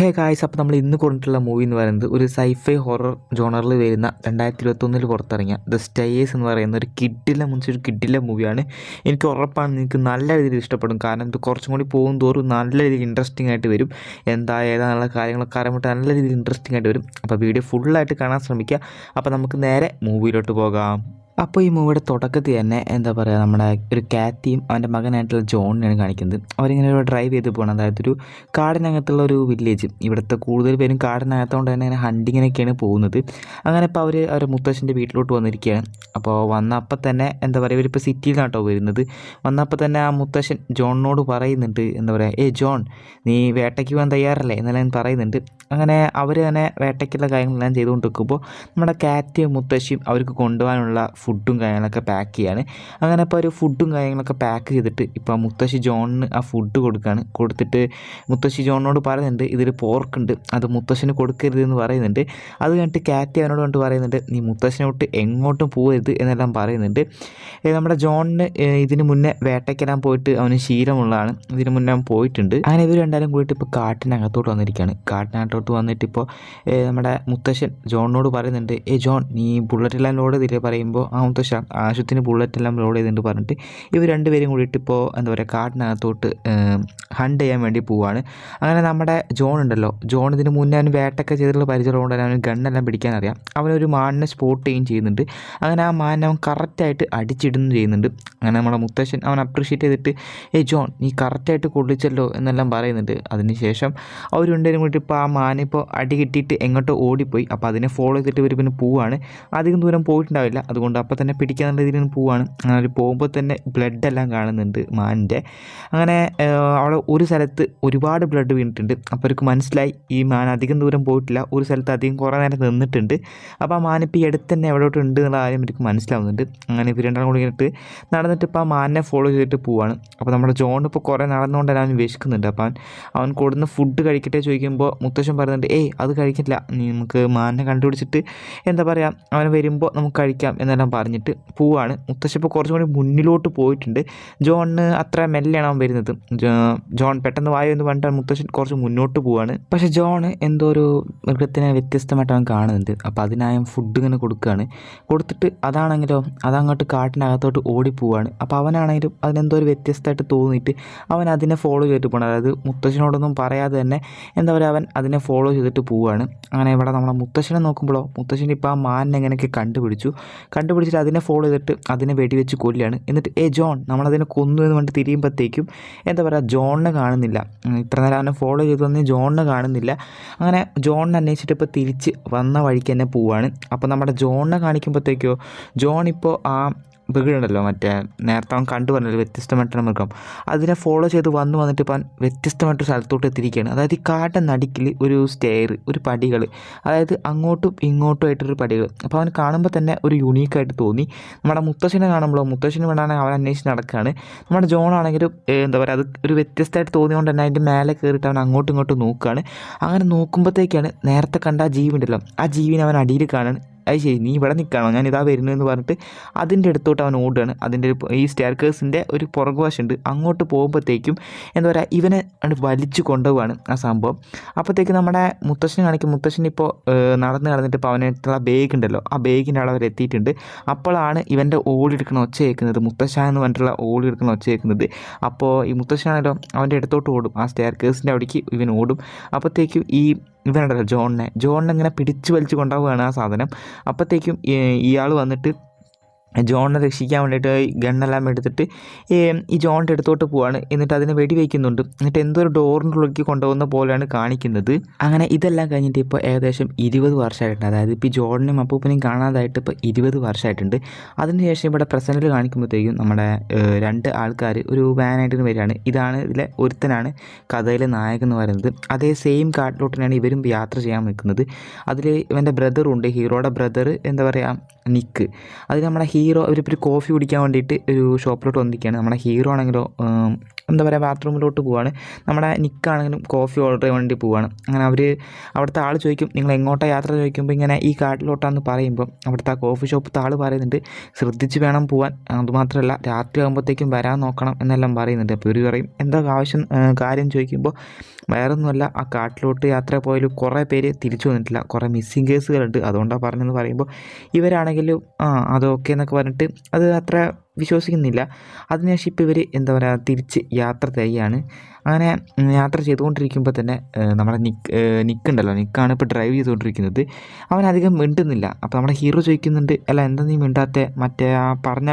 Hey guys, അപ്പോൾ നമ്മൾ ഇന്ന് കൊണ്ടിട്ടുള്ള മൂവി എന്ന് പറയുന്നത് ഒരു സൈഫൈ ഹൊറർ ജോണറിൽ വരുന്ന 2021 പുറത്തിറങ്ങിയ ദ സ്റ്റേയേഴ്സ് എന്ന് പറയുന്ന ഒരു കിഡിലെ മൂവിയാണ്. എനിക്ക് ഉറപ്പാണ് നിങ്ങൾക്ക് നല്ല രീതിയിൽ ഇഷ്ടപ്പെടും. കാരണം ഇത് കുറച്ചും കൂടി പോകും തോറും നല്ല രീതിയിൽ ഇൻട്രസ്റ്റിംഗ് ആയിട്ട് വരും. ഏതാണെന്നുള്ള കാര്യങ്ങളൊക്കെ അറിയാൻ നല്ല രീതിയിൽ ഇൻട്രസ്റ്റിംഗ് ആയിട്ട് വരും. അപ്പോൾ വീഡിയോ ഫുള്ളായിട്ട് കാണാൻ ശ്രമിക്കുക. അപ്പോൾ നമുക്ക് നേരെ മൂവിയിലോട്ട് പോകാം. അപ്പോൾ ഈ മൂവിയുടെ തുടക്കത്തിൽ തന്നെ എന്താ പറയുക, നമ്മുടെ ഒരു കാത്തിയും അവൻ്റെ മകനായിട്ടുള്ള ജോണിനെയാണ് കാണിക്കുന്നത്. അവരിങ്ങനെ ഒരു ഡ്രൈവ് ചെയ്ത് പോകണം. അതായത് ഒരു കാടിനകത്തുള്ള ഒരു വില്ലേജ്. ഇവിടുത്തെ കൂടുതൽ പേരും കാടിനകത്തുകൊണ്ട് തന്നെ ഇങ്ങനെ ഹണ്ടിങ്ങിനൊക്കെയാണ് പോകുന്നത്. അങ്ങനെ ഇപ്പോൾ അവരുടെ മുത്തശ്ശൻ്റെ വീട്ടിലോട്ട് വന്നിരിക്കുകയാണ്. അപ്പോൾ വന്നപ്പോൾ തന്നെ എന്താ പറയുക, ഇവരിപ്പോൾ സിറ്റിയിൽ നിന്നാട്ടോ വരുന്നത്. വന്നപ്പോൾ തന്നെ ആ മുത്തശ്ശൻ ജോണിനോട് പറയുന്നുണ്ട്, എന്താ പറയുക, ജോൺ, നീ വേട്ടയ്ക്ക് പോകാൻ തയ്യാറല്ലേ എന്നെല്ലാം പറയുന്നുണ്ട്. അങ്ങനെ അവർ തന്നെ വേട്ടയ്ക്കുള്ള കാര്യങ്ങളെല്ലാം ചെയ്തുകൊണ്ടിരിക്കുമ്പോൾ നമ്മുടെ കാത്തിയും മുത്തശ്ശിയും അവർക്ക് കൊണ്ടുപോകാനുള്ള ഫുഡും കാര്യങ്ങളൊക്കെ പാക്ക് ചെയ്യാണ്. അങ്ങനെ ഇപ്പോൾ ഒരു ഫുഡും കാര്യങ്ങളൊക്കെ പാക്ക് ചെയ്തിട്ട് ഇപ്പോൾ മുത്തശ്ശി ജോണിന് ആ ഫുഡ് കൊടുത്തിട്ട് മുത്തശ്ശി ജോണിനോട് പറയുന്നുണ്ട്, ഇതിൽ പോർക്കുണ്ട്, അത് മുത്തശ്ശന് കൊടുക്കരുത് എന്ന് പറയുന്നുണ്ട്. അത് കഴിഞ്ഞിട്ട് കാത്തി അവനോട് കൊണ്ട് പറയുന്നുണ്ട്, നീ മുത്തശ്ശനോട്ട് എങ്ങോട്ടും പോകരുത് എന്നെല്ലാം പറയുന്നുണ്ട്. നമ്മുടെ ജോണിന് ഇതിന് മുന്നേ വേട്ടയ്ക്കെല്ലാം പോയിട്ട് അവന് ശീലമുള്ളതാണ്. ഇതിന് മുന്നേ അവൻ പോയിട്ടുണ്ട്. അങ്ങനെ ഇവർ രണ്ടാലും കൂടിയിട്ട് ഇപ്പോൾ കാട്ടിനകത്തോട്ട് വന്നിരിക്കുകയാണ്. കാട്ടിനകത്തോട്ട് വന്നിട്ട് ഇപ്പോൾ നമ്മുടെ മുത്തശ്ശൻ ജോണിനോട് പറയുന്നുണ്ട്, ജോൺ, നീ ബുള്ളറ്റെല്ലാം ലോഡ് ചെയ്തില്ലേ പറയുമ്പോൾ, ആ മുത്തശ്ശ ആവശ്യത്തിന് ബുള്ളറ്റെല്ലാം ലോഡ് ചെയ്തിട്ട് പറഞ്ഞിട്ട് ഇവർ രണ്ടുപേരും കൂടിയിട്ട് ഇപ്പോൾ എന്താ പറയുക, കാട്ടിനകത്തോട്ട് ഹണ്ട് ചെയ്യാൻ വേണ്ടി പോവുകയാണ്. അങ്ങനെ നമ്മുടെ ജോൺ ഉണ്ടല്ലോ, ജോൺ ഇതിന് മുന്നേ അവന് വേട്ടൊക്കെ ചെയ്തിട്ടുള്ള പരിചയമുള്ളത് കൊണ്ട് അവന് ഗണ്ണെല്ലാം പിടിക്കാൻ അറിയാം. അവനൊരു മാനിനെ സ്പോട്ട് ചെയ്യുന്നുണ്ട്. അങ്ങനെ ആ മാനിനെ അവൻ കറക്റ്റായിട്ട് അടിച്ചിടുന്നു ചെയ്യുന്നുണ്ട്. അങ്ങനെ നമ്മുടെ മുത്തശ്ശൻ അവൻ അപ്രീഷിയേറ്റ് ചെയ്തിട്ട്, ജോൺ, നീ കറക്റ്റായിട്ട് കൊള്ളിച്ചല്ലോ എന്നെല്ലാം പറയുന്നുണ്ട്. അതിനുശേഷം അവർ രണ്ടുപേരും കൂടിയിട്ട് ഇപ്പോൾ ആ മാനിപ്പോൾ അടി കിട്ടിയിട്ട് എങ്ങോട്ടോ ഓടിപ്പോയി. അപ്പോൾ അതിനെ ഫോളോ ചെയ്തിട്ട് ഇവർ പിന്നെ പോവുകയാണ്. അധികം ദൂരം പോയിട്ടുണ്ടാവില്ല, അതുകൊണ്ട് അപ്പോൾ തന്നെ പിടിക്കാനുള്ള രീതിയിൽ പോവുകയാണ്. അങ്ങനെ പോകുമ്പോൾ തന്നെ ബ്ലഡ് എല്ലാം കാണുന്നുണ്ട് മാനിൻ്റെ. അങ്ങനെ അവിടെ ഒരു സ്ഥലത്ത് ഒരുപാട് ബ്ലഡ് വീണിട്ടുണ്ട്. അപ്പോൾ അവർക്ക് മനസ്സിലായി ഈ മാൻ അധികം ദൂരം പോയിട്ടില്ല, ഒരു സ്ഥലത്ത് അധികം കുറേ നേരം നിന്നിട്ടുണ്ട്. അപ്പോൾ ആ മാനിപ്പോൾ ഈ അടുത്ത് തന്നെ എവിടോട്ട് ഉണ്ട് എന്നുള്ള കാര്യം എനിക്ക് മനസ്സിലാവുന്നുണ്ട്. അങ്ങനെ ഇവർ രണ്ടാളും കൂടി ഇട്ട് നടന്നിട്ട് ഇപ്പോൾ ആ മാനിനെ ഫോളോ ചെയ്തിട്ട് പോവുകയാണ്. അപ്പോൾ നമ്മുടെ ജോൺ ഇപ്പോൾ കുറേ നടന്നുകൊണ്ട് അവൻ വിശക്കുന്നുണ്ട്. അപ്പോൾ അവൻ കൊടുക്കുന്ന ഫുഡ് കഴിക്കട്ടെ ചോദിക്കുമ്പോൾ മുത്തശ്ശൻ പറയുന്നുണ്ട്, അത് കഴിക്കില്ല, നമുക്ക് മാനിനെ കണ്ടുപിടിച്ചിട്ട് എന്താ പറയുക, അവൻ വരുമ്പോൾ നമുക്ക് കഴിക്കാം എന്നെല്ലാം പറഞ്ഞിട്ട് പോവാണ്. മുത്തശ്ശി ഇപ്പോൾ കുറച്ചും കൂടി മുന്നിലോട്ട് പോയിട്ടുണ്ട്. ജോണിന് അത്ര മെല്ലെയാണ് അവൻ വരുന്നത്. ജോൺ പെട്ടെന്ന് വായോ എന്ന് പറഞ്ഞിട്ട് മുത്തശ്ശൻ കുറച്ച് മുന്നോട്ട് പോവാണ്. പക്ഷേ ജോൺ എന്തോ ഒരു മൃഗത്തിനെ വ്യത്യസ്തമായിട്ട് അവൻ കാണുന്നുണ്ട്. അപ്പോൾ അതിനായും ഫുഡ് ഇങ്ങനെ കൊടുത്തിട്ട് അതാണെങ്കിലോ അതങ്ങോട്ട് കാട്ടിനകത്തോട്ട് ഓടിപ്പോവാണ്. അപ്പോൾ അവനാണെങ്കിലും അതിനെന്തോ ഒരു വ്യത്യസ്തമായിട്ട് തോന്നിയിട്ട് അവൻ അതിനെ ഫോളോ ചെയ്തിട്ട് പോകണം. അതായത് മുത്തശ്ശനോടൊന്നും പറയാതെ തന്നെ എന്താ പറയുക, അവൻ അതിനെ ഫോളോ ചെയ്തിട്ട് പോവുകയാണ്. അങ്ങനെ ഇവിടെ നമ്മളെ മുത്തശ്ശനെ നോക്കുമ്പോഴോ, മുത്തശ്ശൻ ഇപ്പോൾ ആ മാനിനെ എങ്ങനെയൊക്കെ കണ്ടുപിടിച്ചിട്ട് അതിനെ ഫോളോ ചെയ്തിട്ട് അതിനെ വെടിവെച്ച് കൊല്ലുകയാണ്. എന്നിട്ട് ജോൺ, നമ്മളതിനെ കൊന്നു എന്ന് പറഞ്ഞിട്ട് തിരിയുമ്പോഴത്തേക്കും എന്താ പറയുക, ജോണിനെ കാണുന്നില്ല. ഇത്ര നേരം അവനെ ഫോളോ ചെയ്ത് വന്ന് ജോണിനെ കാണുന്നില്ല. അങ്ങനെ ജോണിനെ അന്വേഷിച്ചിട്ട് ഇപ്പോൾ തിരിച്ച് വന്ന വഴിക്ക് തന്നെ പോവുകയാണ്. അപ്പോൾ നമ്മുടെ ജോണിനെ കാണിക്കുമ്പോഴത്തേക്കോ, ജോൺ ഇപ്പോൾ ആ മൃഗമുണ്ടല്ലോ, മറ്റേ നേരത്തെ അവൻ കണ്ടു പറഞ്ഞല്ലോ വ്യത്യസ്തമായിട്ടുള്ള മൃഗം, അതിനെ ഫോളോ ചെയ്ത് വന്നിട്ട് ഇപ്പം വെത്യസ്തമായിട്ടൊരു സ്ഥലത്തോട്ട് എത്തിയിരിക്കുകയാണ്. അതായത് ഈ കാട്ടിൻ്റെ നടുക്കിൽ ഒരു സ്റ്റെയർ, ഒരു പടികൾ, അതായത് അങ്ങോട്ടും ഇങ്ങോട്ടും ആയിട്ടൊരു പടികൾ. അപ്പോൾ അവൻ കാണുമ്പോൾ തന്നെ ഒരു യുണീക്കായിട്ട് തോന്നി. നമ്മുടെ മുത്തശ്ശനെ കാണുമ്പോഴോ, മുത്തശ്ശന് വേണമെങ്കിൽ അവൻ അന്വേഷിച്ച് നടക്കുകയാണ്. നമ്മുടെ ജോൺ ആണെങ്കിലും എന്താ പറയുക, അത് ഒരു വ്യത്യസ്തമായിട്ട് തോന്നിയതുകൊണ്ട് തന്നെ അതിൻ്റെ മേലെ കയറിയിട്ട് അവൻ അങ്ങോട്ടും ഇങ്ങോട്ടും നോക്കുകയാണ്. അങ്ങനെ നോക്കുമ്പോഴത്തേക്കാണ് നേരത്തെ കണ്ട ആ ജീവിയുണ്ടല്ലോ, ആ ജീവിനെ അവൻ അടിയിൽ കാണാൻ, അത് ശരി, നീ ഇവിടെ നിൽക്കുകയാണോ, ഞാൻ ഇതാ വരുന്നു എന്ന് പറഞ്ഞിട്ട് അതിൻ്റെ അടുത്തോട്ട് അവൻ ഓടുകയാണ്. അതിൻ്റെ ഈ സ്റ്റെയർകേഴ്സിൻ്റെ ഒരു പുറകുവശമുണ്ട്, അങ്ങോട്ട് പോകുമ്പോഴത്തേക്കും എന്താ പറയുക, ഇവനെ വലിച്ചു കൊണ്ടുപോവാണ് ആ സംഭവം. അപ്പോഴത്തേക്കും നമ്മുടെ മുത്തശ്ശനെ കാണിക്കും. മുത്തശ്ശൻ ഇപ്പോൾ നടന്നിട്ട് ഇപ്പോൾ അവനായിട്ടുള്ള ബേഗ് ഉണ്ടല്ലോ, ആ ബേഗിൻ്റെ അവിടെ എത്തിയിട്ടുണ്ട്. അപ്പോഴാണ് ഇവൻ്റെ ഓടിയെടുക്കുന്ന ഒച്ച കേൾക്കുന്നത്, മുത്തശ്ശ എന്ന് പറഞ്ഞിട്ടുള്ള ഓടിയെടുക്കുന്ന ഒച്ച കേൾക്കുന്നത്. അപ്പോൾ ഈ മുത്തശ്ശനാണല്ലോ അവൻ്റെ അടുത്തോട്ട് ഓടും, ആ സ്റ്റെയർകേഴ്സിൻ്റെ അവിടേക്ക് ഇവൻ ഓടും. അപ്പോഴത്തേക്കും ഇവനുണ്ടല്ലോ ജോണിനെ ഇങ്ങനെ പിടിച്ച് വലിച്ച് കൊണ്ടുപോവുകയാണ് ആ സാധനം. അപ്പോഴത്തേക്കും ഇയാൾ വന്നിട്ട് ജോണിനെ രക്ഷിക്കാൻ വേണ്ടിയിട്ട് ഗണ്ണെല്ലാം എടുത്തിട്ട് ഈ ജോണിൻ്റെ അടുത്തോട്ട് പോവാണ്. എന്നിട്ട് അതിനെ വെടിവെക്കുന്നുണ്ട്. എന്നിട്ട് എന്തോ ഒരു ഡോറിൻ്റെ ഉള്ളിലേക്ക് കൊണ്ടുപോകുന്ന പോലെയാണ് കാണിക്കുന്നത്. അങ്ങനെ ഇതെല്ലാം കഴിഞ്ഞിട്ട് ഇപ്പോൾ ഏകദേശം 20 വർഷമായിട്ടുണ്ട്. അതായത് ഇപ്പോൾ ഈ ജോണിനും അപ്പൂപ്പനെയും കാണാതായിട്ട് ഇപ്പോൾ 20 വർഷമായിട്ടുണ്ട്. അതിനുശേഷം ഇവിടെ പ്രസൻറ്റിൽ കാണിക്കുമ്പോഴത്തേക്കും നമ്മുടെ 2 ആൾക്കാർ ഒരു വാനായിട്ട് വരികയാണ്. ഇതാണ് ഇതിലെ ഒരുത്തനാണ് കഥയിലെ നായകൻ എന്ന് പറയുന്നത്. അതേ സെയിം കാട്ടിലോട്ടിനാണ് ഇവരും യാത്ര ചെയ്യാൻ നിൽക്കുന്നത്. അതിൽ ഇവൻ്റെ ബ്രദറുണ്ട്, ഹീറോയുടെ ബ്രദർ, എന്താ പറയുക, നിക്ക്. അതിൽ നമ്മുടെ ഹീറോ ഒരു കോഫി കുടിക്കാൻ വേണ്ടിയിട്ട് ഒരു ഷോപ്പിലോട്ട് വന്നിരിക്കുകയാണ്. നമ്മുടെ ഹീറോ ആണെങ്കിലോ എന്താ പറയുക, ബാത്റൂമിലോട്ട് പോവുകയാണ്. നമ്മുടെ നിക്കാണെങ്കിലും കോഫി ഓർഡർ ചെയ്യാൻ വേണ്ടി പോവുകയാണ്. അങ്ങനെ അവിടുത്തെ ആൾ ചോദിക്കും, നിങ്ങൾ എങ്ങോട്ടാണ് യാത്ര ചോദിക്കുമ്പോൾ ഇങ്ങനെ ഈ കാട്ടിലോട്ടാന്ന് പറയുമ്പോൾ അവിടുത്തെ ആ കോഫി ഷോപ്പിലത്തെ ആൾ പറയുന്നുണ്ട്, ശ്രദ്ധിച്ച് വേണം പോകാൻ, അതുമാത്രമല്ല രാത്രി ആകുമ്പോഴത്തേക്കും വരാൻ നോക്കണം എന്നെല്ലാം പറയുന്നുണ്ട്. അപ്പോൾ ഇവർ പറയും, എന്താ കാര്യം ചോദിക്കുമ്പോൾ വേറൊന്നുമല്ല, ആ കാട്ടിലോട്ട് യാത്ര പോയാലും കുറേ പേര് തിരിച്ചു വന്നിട്ടില്ല, കുറേ മിസ്സിങ് കേസുകളുണ്ട്. അതുകൊണ്ടാണ് പറഞ്ഞതെന്ന് പറയുമ്പോൾ ഇവരാണെങ്കിലും അതൊക്കെ എന്നൊക്കെ പറഞ്ഞിട്ട് അത് അത്ര വിശ്വസിക്കുന്നില്ല. അതിനുശേഷം ഇപ്പോൾ ഇവർ എന്താ പറയുക തിരിച്ച് യാത്ര തിരികെയാണ്. അങ്ങനെ യാത്ര ചെയ്തുകൊണ്ടിരിക്കുമ്പോൾ തന്നെ നമ്മുടെ നിക്കുണ്ടല്ലോ, നിക്കാണ് ഇപ്പോൾ ഡ്രൈവ് ചെയ്തുകൊണ്ടിരിക്കുന്നത്. അവനധികം മിണ്ടുന്നില്ല. അപ്പോൾ നമ്മുടെ ഹീറോ ചോദിക്കുന്നുണ്ട്, അല്ല എന്താ നീ മിണ്ടാത്തെ, മറ്റേ ആ പറഞ്ഞ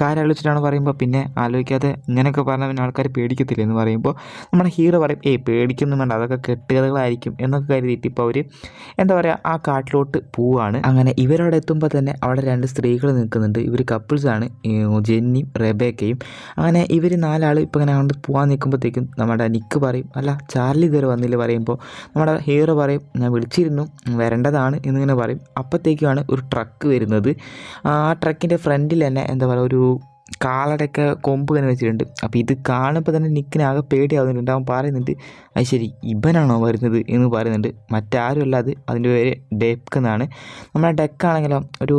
കാര്യം ആലോചിച്ചിട്ടാണ് പറയുമ്പോൾ, പിന്നെ ആലോചിക്കാതെ ഇങ്ങനെയൊക്കെ പറഞ്ഞാൽ പിന്നെ ആൾക്കാർ പേടിക്കത്തില്ല എന്ന് പറയുമ്പോൾ നമ്മുടെ ഹീറോ പറയും, പേടിക്കൊന്നും വേണ്ട, അതൊക്കെ കെട്ടുകഥകളായിരിക്കും എന്നൊക്കെ കരുതിയിട്ട് ഇപ്പോൾ അവർ എന്താ പറയുക ആ കാട്ടിലോട്ട് പോവാണ്. അങ്ങനെ ഇവരവിടെ എത്തുമ്പോൾ തന്നെ അവിടെ 2 സ്ത്രീകൾ നിൽക്കുന്നുണ്ട്. ഇവർ കപ്പിൾസാണ്, ജെന്നിയും റെബേക്കയും. അങ്ങനെ ഇവർ 4 ആൾ ഇപ്പോൾ ഇങ്ങനെ അങ്ങോട്ട് പോകാൻ നിൽക്കുമ്പോഴത്തേക്കും നമ്മുടെ നിക്ക് പറയും, അല്ല ചാർലി ഇതുവരെ വന്നില്ല പറയുമ്പോൾ നമ്മുടെ ഹീറോ പറയും, ഞാൻ വിളിച്ചിരുന്നു, വരേണ്ടതാണ് എന്നിങ്ങനെ പറയും. അപ്പോഴത്തേക്കുമാണ് ഒരു ട്രക്ക് വരുന്നത്. ആ ട്രക്കിൻ്റെ ഫ്രണ്ടിൽ തന്നെ എന്താ പറയുക ഒരു കാളയുടെയൊക്കെ കൊമ്പ് ഇങ്ങനെ വെച്ചിട്ടുണ്ട്. അപ്പോൾ ഇത് കാണുമ്പോൾ തന്നെ നിക്കിനാകെ പേടിയാവുന്നുണ്ട്. അവൻ പറയുന്നുണ്ട്, അത് ശരി ഇവനാണോ വരുന്നത് എന്ന് പറയുന്നുണ്ട്. മറ്റാരുമല്ല, അതിൻ്റെ പേര് ഡെക്ക് എന്നാണ്. നമ്മുടെ ഡെക്കാണെങ്കിലോ ഒരു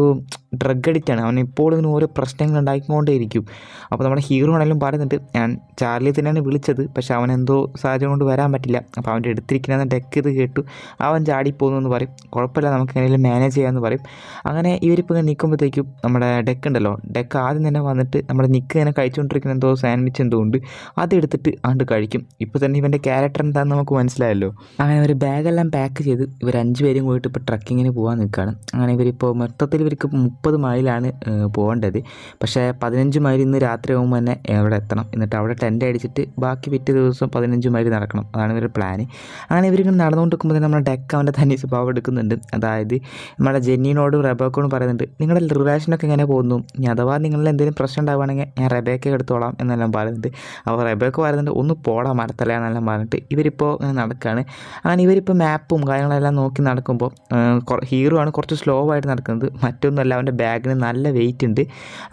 ഡ്രഗ് അഡിക്റ്റാണ്. അവൻ ഇപ്പോൾ ഇങ്ങനെ ഓരോ പ്രശ്നങ്ങൾ ഉണ്ടാക്കിക്കൊണ്ടേയിരിക്കും. അപ്പോൾ നമ്മുടെ ഹീറോ ആണെങ്കിലും പറയുന്നുണ്ട്, ഞാൻ ചാർലി തന്നെയാണ് വിളിച്ചത്, പക്ഷെ അവൻ എന്തോ സാഹചര്യം കൊണ്ട് വരാൻ പറ്റില്ല. അപ്പോൾ അവൻ്റെ അടുത്തിരിക്കുന്ന ഡെക്ക് ഇത് കേട്ടു അവൻ ചാടിപ്പോകുന്നു എന്ന് പറയും. കുഴപ്പമില്ല, നമുക്ക് എങ്ങനെയും മാനേജ് ചെയ്യാമെന്ന് പറയും. അങ്ങനെ ഇവരിപ്പോൾ ഇങ്ങനെ നിൽക്കുമ്പോഴത്തേക്കും നമ്മുടെ ഡെക്ക് ഉണ്ടല്ലോ, ഡെക്ക് ആദ്യം തന്നെ വന്നിട്ട് നമ്മുടെ നിക്ക് ഇങ്ങനെ കഴിച്ചുകൊണ്ടിരിക്കുന്ന എന്തോ സാൻഡ്വിച്ച് എന്തോ ഉണ്ട്, അതെടുത്തിട്ട് ആണ്ട് കഴിക്കും. ഇപ്പോൾ തന്നെ ഇവൻ്റെ ക്യാരക്ടർ എന്താണെന്ന് നമുക്ക് മനസ്സിലായല്ലോ. അങ്ങനെ ഒരു ബാഗെല്ലാം പാക്ക് ചെയ്ത് ഇവർ 5 പേരും പോയിട്ട് ഇപ്പോൾ ട്രക്കിങ്ങിന് പോകാൻ നിൽക്കുകയാണ്. അങ്ങനെ ഇവരിപ്പോൾ മൊത്തത്തിൽ ഇവർക്ക് 30 മൈലാണ് പോകേണ്ടത്. പക്ഷേ 15 മൈൽ ഇന്ന് രാത്രി ആകുമ്പോൾ തന്നെ അവിടെ എത്തണം. എന്നിട്ട് അവിടെ ടെൻ്റ് അടിച്ചിട്ട് ബാക്കി പിറ്റേ ദിവസം 15 മൈൽ നടക്കണം. അതാണ് ഇവരുടെ പ്ലാന്. അങ്ങനെ ഇവരിങ്ങനെ നടന്നുകൊണ്ടിരിക്കുമ്പോൾ തന്നെ നമ്മുടെ ഡെക്ക് അവൻ്റെ തനി സ്വഭാവം എടുക്കുന്നുണ്ട്. അതായത് നമ്മുടെ ജെന്നിനോടും റെബേക്കോടും പറയുന്നുണ്ട്, നിങ്ങളുടെ റിലേഷനൊക്കെ എങ്ങനെ പോകുന്നു, ഇനി അഥവാ നിങ്ങളിൽ എന്തെങ്കിലും പ്രശ്നം ഉണ്ടാവുകയാണെങ്കിൽ ഞാൻ റെബേക്കയെ എടുത്തോളാം എന്നെല്ലാം പറയുന്നുണ്ട്. അപ്പോൾ റെബേക്ക പറയുന്നുണ്ട്, ഒന്ന് പോടാ മരത്തല എന്നെല്ലാം പറഞ്ഞിട്ട് ഇവരിപ്പോൾ നടക്കുകയാണ്. അങ്ങനെ ഇവരിപ്പോൾ മാപ്പും കാര്യങ്ങളെല്ലാം നോക്കി നടക്കുമ്പോൾ ഹീറോ ആണ് കുറച്ച് സ്ലോ ആയിട്ട് നടക്കുന്നത്. മറ്റൊന്നുമല്ല, അവൻ്റെ ബാഗിന് നല്ല വെയിറ്റ് ഉണ്ട്.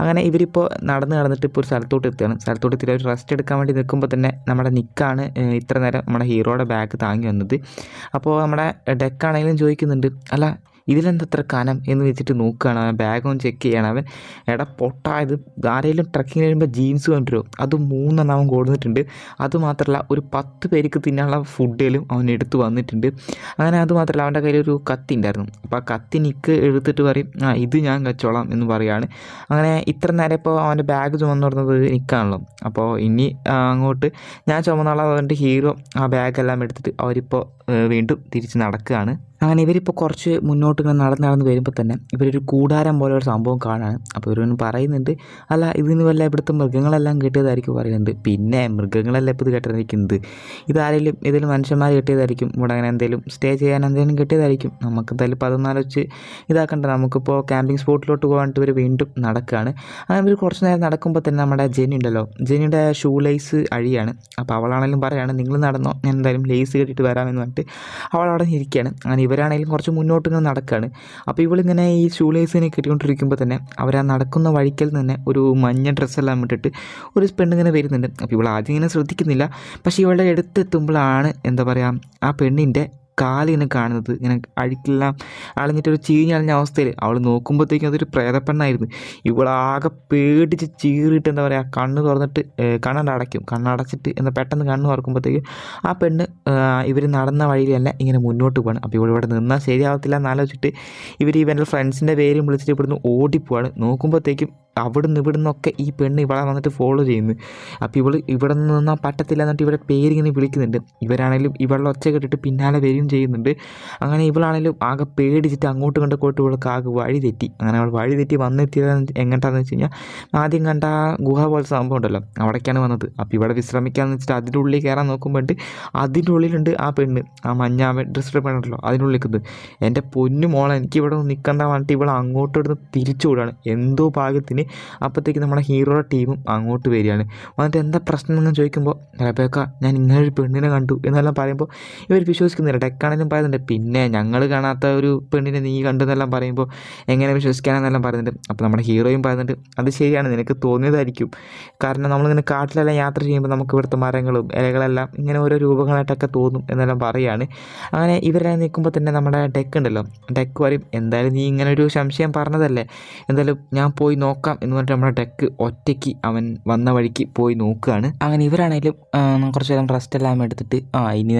അങ്ങനെ ഇവരിപ്പോൾ നടന്നിട്ട് ഇപ്പോൾ ഒരു സ്ഥലത്തോട്ട് എത്തുകയാണ്. സ്ഥലത്തോട്ട് എത്തിയിട്ട് ഒരു റെസ്റ്റ് എടുക്കാൻ വേണ്ടി നിൽക്കുമ്പോൾ തന്നെ നമ്മുടെ നിക്കാണ് ഇത്ര നേരം നമ്മുടെ ഹീറോയുടെ ബാഗ് താങ്ങി വന്നത്. അപ്പോൾ നമ്മുടെ ഡെക്കാണെങ്കിലും ചോദിക്കുന്നുണ്ട്, അല്ല ഇതിലെന്തത്ര കനം എന്ന് വെച്ചിട്ട് നോക്കുകയാണ്. അവൻ ബാഗ് ഒന്ന് ചെക്ക് ചെയ്യണം. അവൻ പൊട്ടായത് ആരെങ്കിലും ട്രക്കിങ്ങിന് വരുമ്പോൾ ജീൻസ് കൊണ്ടുവരും, അത് 3 അവൻ കൊടുത്തിട്ടുണ്ട്. അതുമാത്രമല്ല ഒരു 10 പേർക്ക് തിന്നാനുള്ള ഫുഡുകളും അവൻ എടുത്ത് വന്നിട്ടുണ്ട്. അങ്ങനെ അതുമാത്രമല്ല അവൻ്റെ കയ്യിലൊരു കത്തി ഉണ്ടായിരുന്നു. അപ്പോൾ ആ കത്തി നിക്ക് എടുത്തിട്ട് പറയും, ഇത് ഞാൻ വെച്ചോളാം എന്ന് പറയുകയാണ്. അങ്ങനെ ഇത്ര നേരം ഇപ്പോൾ അവൻ്റെ ബാഗ് ചുമന്ന് പറഞ്ഞത് നിൽക്കാണല്ലോ. അപ്പോൾ ഇനി അങ്ങോട്ട് ഞാൻ ചുമന്നോളാം അവൻ്റെ ഹീറോ ആ ബാഗെല്ലാം എടുത്തിട്ട് അവരിപ്പോൾ വീണ്ടും തിരിച്ച് നടക്കുകയാണ്. അങ്ങനെ ഇവരിപ്പോൾ കുറച്ച് മുന്നോട്ട് ഇങ്ങനെ നടന്ന് വരുമ്പോൾ തന്നെ ഇവരൊരു കൂടാരം പോലെ ഒരു സംഭവം കാണാണ്. അപ്പോൾ ഇവരൊന്നും പറയുന്നുണ്ട്, അല്ല ഇതിന് വല്ല ഇവിടുത്തെ മൃഗങ്ങളെല്ലാം കിട്ടിയതായിരിക്കും പറയുന്നുണ്ട്. പിന്നെ മൃഗങ്ങളെല്ലാം ഇപ്പോൾ ഇത് കെട്ടിയിരിക്കുന്നത്, ഇതാരെങ്കിലും ഇതിൽ മനുഷ്യന്മാർ കിട്ടിയതായിരിക്കും, ഇവിടെ അങ്ങനെ എന്തെങ്കിലും സ്റ്റേ ചെയ്യാൻ എന്തെങ്കിലും കിട്ടിയതായിരിക്കും. നമുക്ക് എന്തായാലും ഇപ്പോൾ അതൊന്നും ആലോചിച്ച് ഇതാക്കണ്ട, നമുക്കിപ്പോൾ ക്യാമ്പിംഗ് സ്പോട്ടിലോട്ട് പോകാനായിട്ട് ഇവർ വീണ്ടും നടക്കുകയാണ്. അങ്ങനെ ഇവർ കുറച്ച് നേരം നടക്കുമ്പോൾ തന്നെ നമ്മുടെ ജെന്നി ഉണ്ടല്ലോ, ജെന്നിയുടെ ഷൂ ലേസ് അഴിയാണ്. അപ്പോൾ അവളാണെങ്കിലും പറയുകയാണ്, നിങ്ങൾ നടന്നോ, ഞാൻ എന്തായാലും ലേസ് കെട്ടിയിട്ട് വരാമെന്ന് പറഞ്ഞിട്ട് അവൾ അവിടെ ഇരിക്കുകയാണ്. അങ്ങനെ ഇവരാണെങ്കിലും കുറച്ച് മുന്നോട്ട് ഇങ്ങനെ നടക്കുകയാണ്. അപ്പോൾ ഇവളിങ്ങനെ ഈ ഷൂ ലേസിനെ കെട്ടിക്കൊണ്ടിരിക്കുമ്പോൾ തന്നെ അവർ ആ നടക്കുന്ന വഴിക്കൽ തന്നെ ഒരു മഞ്ഞ ഡ്രസ്സെല്ലാം ഇട്ടിട്ട് ഒരു പെണ്ണിങ്ങനെ വരുന്നുണ്ട്. അപ്പോൾ ഇവൾ ആദ്യം ഇങ്ങനെ ശ്രദ്ധിക്കുന്നില്ല. പക്ഷേ ഇവളുടെ അടുത്തെത്തുമ്പോഴാണ് എന്താ പറയുക ആ പെണ്ണിൻ്റെ കാലിങ്ങനെ കാണുന്നത്, ഇങ്ങനെ അഴുക്കെല്ലാം അളഞ്ഞിട്ടൊരു ചീഞ്ഞളഞ്ഞ അവസ്ഥയിൽ. അവൾ നോക്കുമ്പോഴത്തേക്കും അതൊരു പ്രേതപ്പെണ്ണായിരുന്നു. ഇവളാകെ പേടിച്ച് ചീറിയിട്ട് എന്താ പറയുക കണ്ണ് തുറന്നിട്ട് കണ്ണടച്ചിട്ട് പെട്ടെന്ന് കണ്ണ് തുറക്കുമ്പോഴത്തേക്കും ആ പെണ്ണ് ഇവർ നടന്ന വഴിയിൽ തന്നെ ഇങ്ങനെ മുന്നോട്ട് പോവാണ്. അപ്പോൾ ഇവളിവിടെ നിന്നാൽ ശരിയാവത്തില്ല എന്നാലോചിച്ചിട്ട് ഇവൻ്റെ ഫ്രണ്ട്സിൻ്റെ പേരും വിളിച്ചിട്ട് ഇവിടുന്ന് ഓടിപ്പോവാണ്. നോക്കുമ്പോഴത്തേക്കും ഇവിടുന്നൊക്കെ ഈ പെണ്ണ് ഇവളെ വന്നിട്ട് ഫോളോ ചെയ്യുന്നു. അപ്പോൾ ഇവിടെ നിന്നാൽ പറ്റത്തില്ല എന്നിട്ട് ഇവിടെ പേരിങ്ങനെ വിളിക്കുന്നുണ്ട്. ഇവരാണെങ്കിലും ഇവളുടെ ഒച്ച കേട്ടിട്ട് പിന്നാലെ വരികയും ചെയ്യുന്നുണ്ട്. അങ്ങനെ ഇവളാണെങ്കിലും ആകെ പേടിച്ചിട്ട് അങ്ങോട്ട് കണ്ടപ്പോട്ട് ഇവൾക്ക് ആകെ വഴി തെറ്റി. അങ്ങനെ അവൾ വഴി തെറ്റി വന്നെത്തിയത് എങ്ങോട്ടാന്ന് വെച്ച് കഴിഞ്ഞാൽ ആദ്യം കണ്ട ആ ഗുഹ പോലത്തെ സംഭവം ഉണ്ടല്ലോ, അവിടേക്കാണ് വന്നത്. അപ്പോൾ ഇവിടെ വിശ്രമിക്കാമെന്ന് വെച്ചിട്ട് അതിൻ്റെ ഉള്ളിൽ കയറാൻ നോക്കുമ്പോണ്ട് അതിൻ്റെ ഉള്ളിലുണ്ട് ആ പെണ്ണ്, ആ മഞ്ഞ ഡ്രസ്ഡ് പെണ്ണുണ്ടല്ലോ അതിനുള്ളിൽ നിൽക്കുന്നത്. എൻ്റെ പൊന്നു മോളെ എനിക്കിവിടെ നിൽക്കണ്ട പറഞ്ഞിട്ട് ഇവൾ അങ്ങോട്ട് ഇവിടുന്ന് തിരിച്ചു വിടുകയാണ്. എന്തോ ഭാഗ്യത്തിന് അപ്പോഴത്തേക്ക് നമ്മുടെ ഹീറോയുടെ ടീമും അങ്ങോട്ട് വരികയാണ്. വന്നിട്ട് എന്താ പ്രശ്നം എന്ന് ചോദിക്കുമ്പോൾ റെബേക്ക ഞാൻ ഇങ്ങനൊരു പെണ്ണിനെ കണ്ടു എന്നെല്ലാം പറയുമ്പോൾ ഇവർ വിശ്വസിക്കുന്നില്ല. ഡെക്കാണെങ്കിലും പറയുന്നുണ്ട്, പിന്നെ ഞങ്ങൾ കാണാത്ത ഒരു പെണ്ണിനെ നീ കണ്ടെന്നെല്ലാം പറയുമ്പോൾ എങ്ങനെ വിശ്വസിക്കാനെന്നെല്ലാം പറയുന്നുണ്ട്. അപ്പോൾ നമ്മുടെ ഹീറോയും പറയുന്നുണ്ട്, അത് ശരിയാണ്, നിനക്ക് തോന്നിയതായിരിക്കും. കാരണം നമ്മളിങ്ങനെ കാട്ടിലെല്ലാം യാത്ര ചെയ്യുമ്പോൾ നമുക്ക് ഇവിടുത്തെ മരങ്ങളും ഇലകളെല്ലാം ഇങ്ങനെ ഓരോ രൂപങ്ങളായിട്ടൊക്കെ തോന്നും എന്നെല്ലാം പറയുകയാണ്. അങ്ങനെ ഇവരെല്ലാം നിൽക്കുമ്പോൾ തന്നെ നമ്മുടെ ഡെക്ക് ഉണ്ടല്ലോ, ഡെക്ക് പറയും, എന്തായാലും നീ ഇങ്ങനെ ഒരു സംശയം പറഞ്ഞതല്ലേ, എന്തായാലും ഞാൻ പോയി നോക്കാം എന്ന് പറഞ്ഞിട്ട് നമ്മുടെ ഡെക്ക് ഒറ്റയ്ക്ക് അവൻ വന്ന വഴിക്ക് പോയി നോക്കുകയാണ്. അങ്ങനെ ഇവരാണെങ്കിലും കുറച്ച് നേരം റെസ്റ്റ് എല്ലാം എടുത്തിട്ട് ഇനി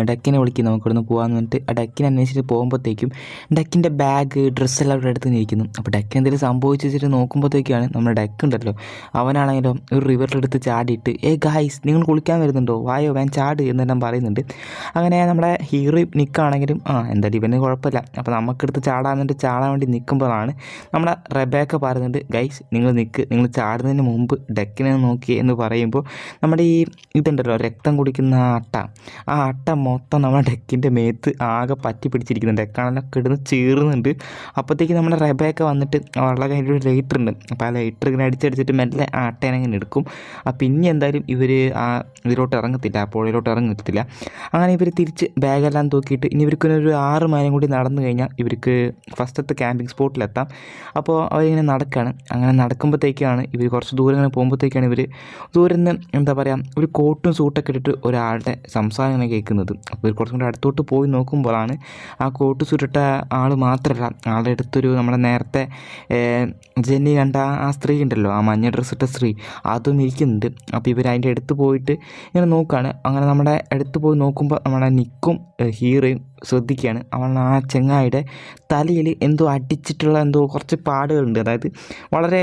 ഡെക്കിനെ വിളിക്കും, നമുക്ക് ഇവിടുന്ന് പോകാമെന്ന് പറഞ്ഞിട്ട് ആ ഡെക്കിനെ അന്വേഷിച്ചിട്ട് പോകുമ്പോഴത്തേക്കും ഡെക്കിൻ്റെ ബാഗ് ഡ്രസ്സെല്ലാം ഇവിടെ എടുത്ത് നിൽക്കുന്നു. അപ്പോൾ ഡെക്ക് എന്തെങ്കിലും സംഭവിച്ചിട്ട് നോക്കുമ്പോഴത്തേക്കാണ് നമ്മുടെ ഡെക്ക് ഉണ്ടല്ലോ, അവനാണെങ്കിലോ ഒരു റിവറിലെടുത്ത് ചാടിയിട്ട് ഗായ്സ് നിങ്ങൾ കുളിക്കാൻ വരുന്നുണ്ടോ, വായോ വേൻ ചാട് എന്നെല്ലാം പറയുന്നുണ്ട്. അങ്ങനെ നമ്മുടെ ഹീറോ നിൽക്കുകയാണെങ്കിലും എന്തായാലും ഇവന് കുഴപ്പമില്ല, അപ്പോൾ നമുക്കെടുത്ത് ചാടാൻ വേണ്ടി നിൽക്കുമ്പോഴാണ് നമ്മുടെ റെബേക്ക പറയുന്നുണ്ട്, ഗൈസ് നിങ്ങൾ നിങ്ങൾ ചാടുന്നതിന് മുമ്പ് ഡെക്കിനെ നോക്കി എന്ന് പറയുമ്പോൾ നമ്മുടെ ഈ ഇതുണ്ടല്ലോ രക്തം കുടിക്കുന്ന ആ അട്ട മൊത്തം നമ്മുടെ ഡെക്കിൻ്റെ മേത്ത് ആകെ പറ്റി പിടിച്ചിരിക്കുന്നുണ്ട്. ഡെക്കാണെല്ലാം കിടന്ന് ചീറുന്നുണ്ട്. അപ്പോഴത്തേക്ക് നമ്മുടെ റെബേക്ക വന്നിട്ട് അവളുടെ കയ്യിൽ ഒരു ലൈറ്റർ ഉണ്ട്. അപ്പോൾ ആ ലൈറ്റർ ഇങ്ങനെ അടിച്ചടിച്ചിട്ട് മെല്ലെ ആ അട്ടേനെ ഇങ്ങനെ എടുക്കും. പിന്നെ എന്തായാലും ഇവർ ഇതിലോട്ട് ഇറങ്ങത്തില്ല, ആ പുഴയിലോട്ട് ഇറങ്ങത്തില്ല. അങ്ങനെ ഇവർ തിരിച്ച് ബാഗെല്ലാം തൂക്കിയിട്ട് ഇനി ഇവർക്കൊരു 6 മൈലും കൂടി നടന്നു കഴിഞ്ഞാൽ ഇവർക്ക് ഫസ്റ്റത്തെ ക്യാമ്പിംഗ് സ്പോട്ടിലെത്താം. അപ്പോൾ അവരിങ്ങനെ നടക്കുകയാണ്. അങ്ങനെ നടക്കുമ്പോഴത്തേക്കാണ് ഇവർ കുറച്ച് ദൂരം ഇങ്ങനെ പോകുമ്പോഴത്തേക്കാണ് ഇവർ ദൂരം നിന്ന് എന്താ പറയുക ഒരു കോട്ടും സൂട്ടൊക്കെ ഇട്ടിട്ട് ഒരാളുടെ സംസാരം ഇങ്ങനെ കേൾക്കുന്നത്. അപ്പോൾ ഇവർ കുറച്ചും കൂടി അടുത്തോട്ട് പോയി നോക്കുമ്പോഴാണ് ആ കോട്ട് സൂട്ടിട്ട ആൾ മാത്രമല്ല, ആളുടെ അടുത്തൊരു നമ്മുടെ നേരത്തെ ജെന്നി കണ്ട ആ സ്ത്രീ ഉണ്ടല്ലോ, ആ മഞ്ഞ ഡ്രസ്സ് ഇട്ട സ്ത്രീ, അതും ഇരിക്കുന്നുണ്ട്. അപ്പോൾ ഇവർ അതിൻ്റെ അടുത്ത് പോയിട്ട് ഇങ്ങനെ നോക്കുകയാണ്. അങ്ങനെ നമ്മുടെ അടുത്ത് പോയി നോക്കുമ്പോൾ നമ്മുടെ നിക്കും ഹീറോയും ശ്രദ്ധിക്കുകയാണ്. അവൾ ആ ചെങ്ങായിയുടെ തലയിൽ എന്തോ അടിച്ചിട്ടുള്ള കുറച്ച് പാടുകളുണ്ട്. അതായത് വളരെ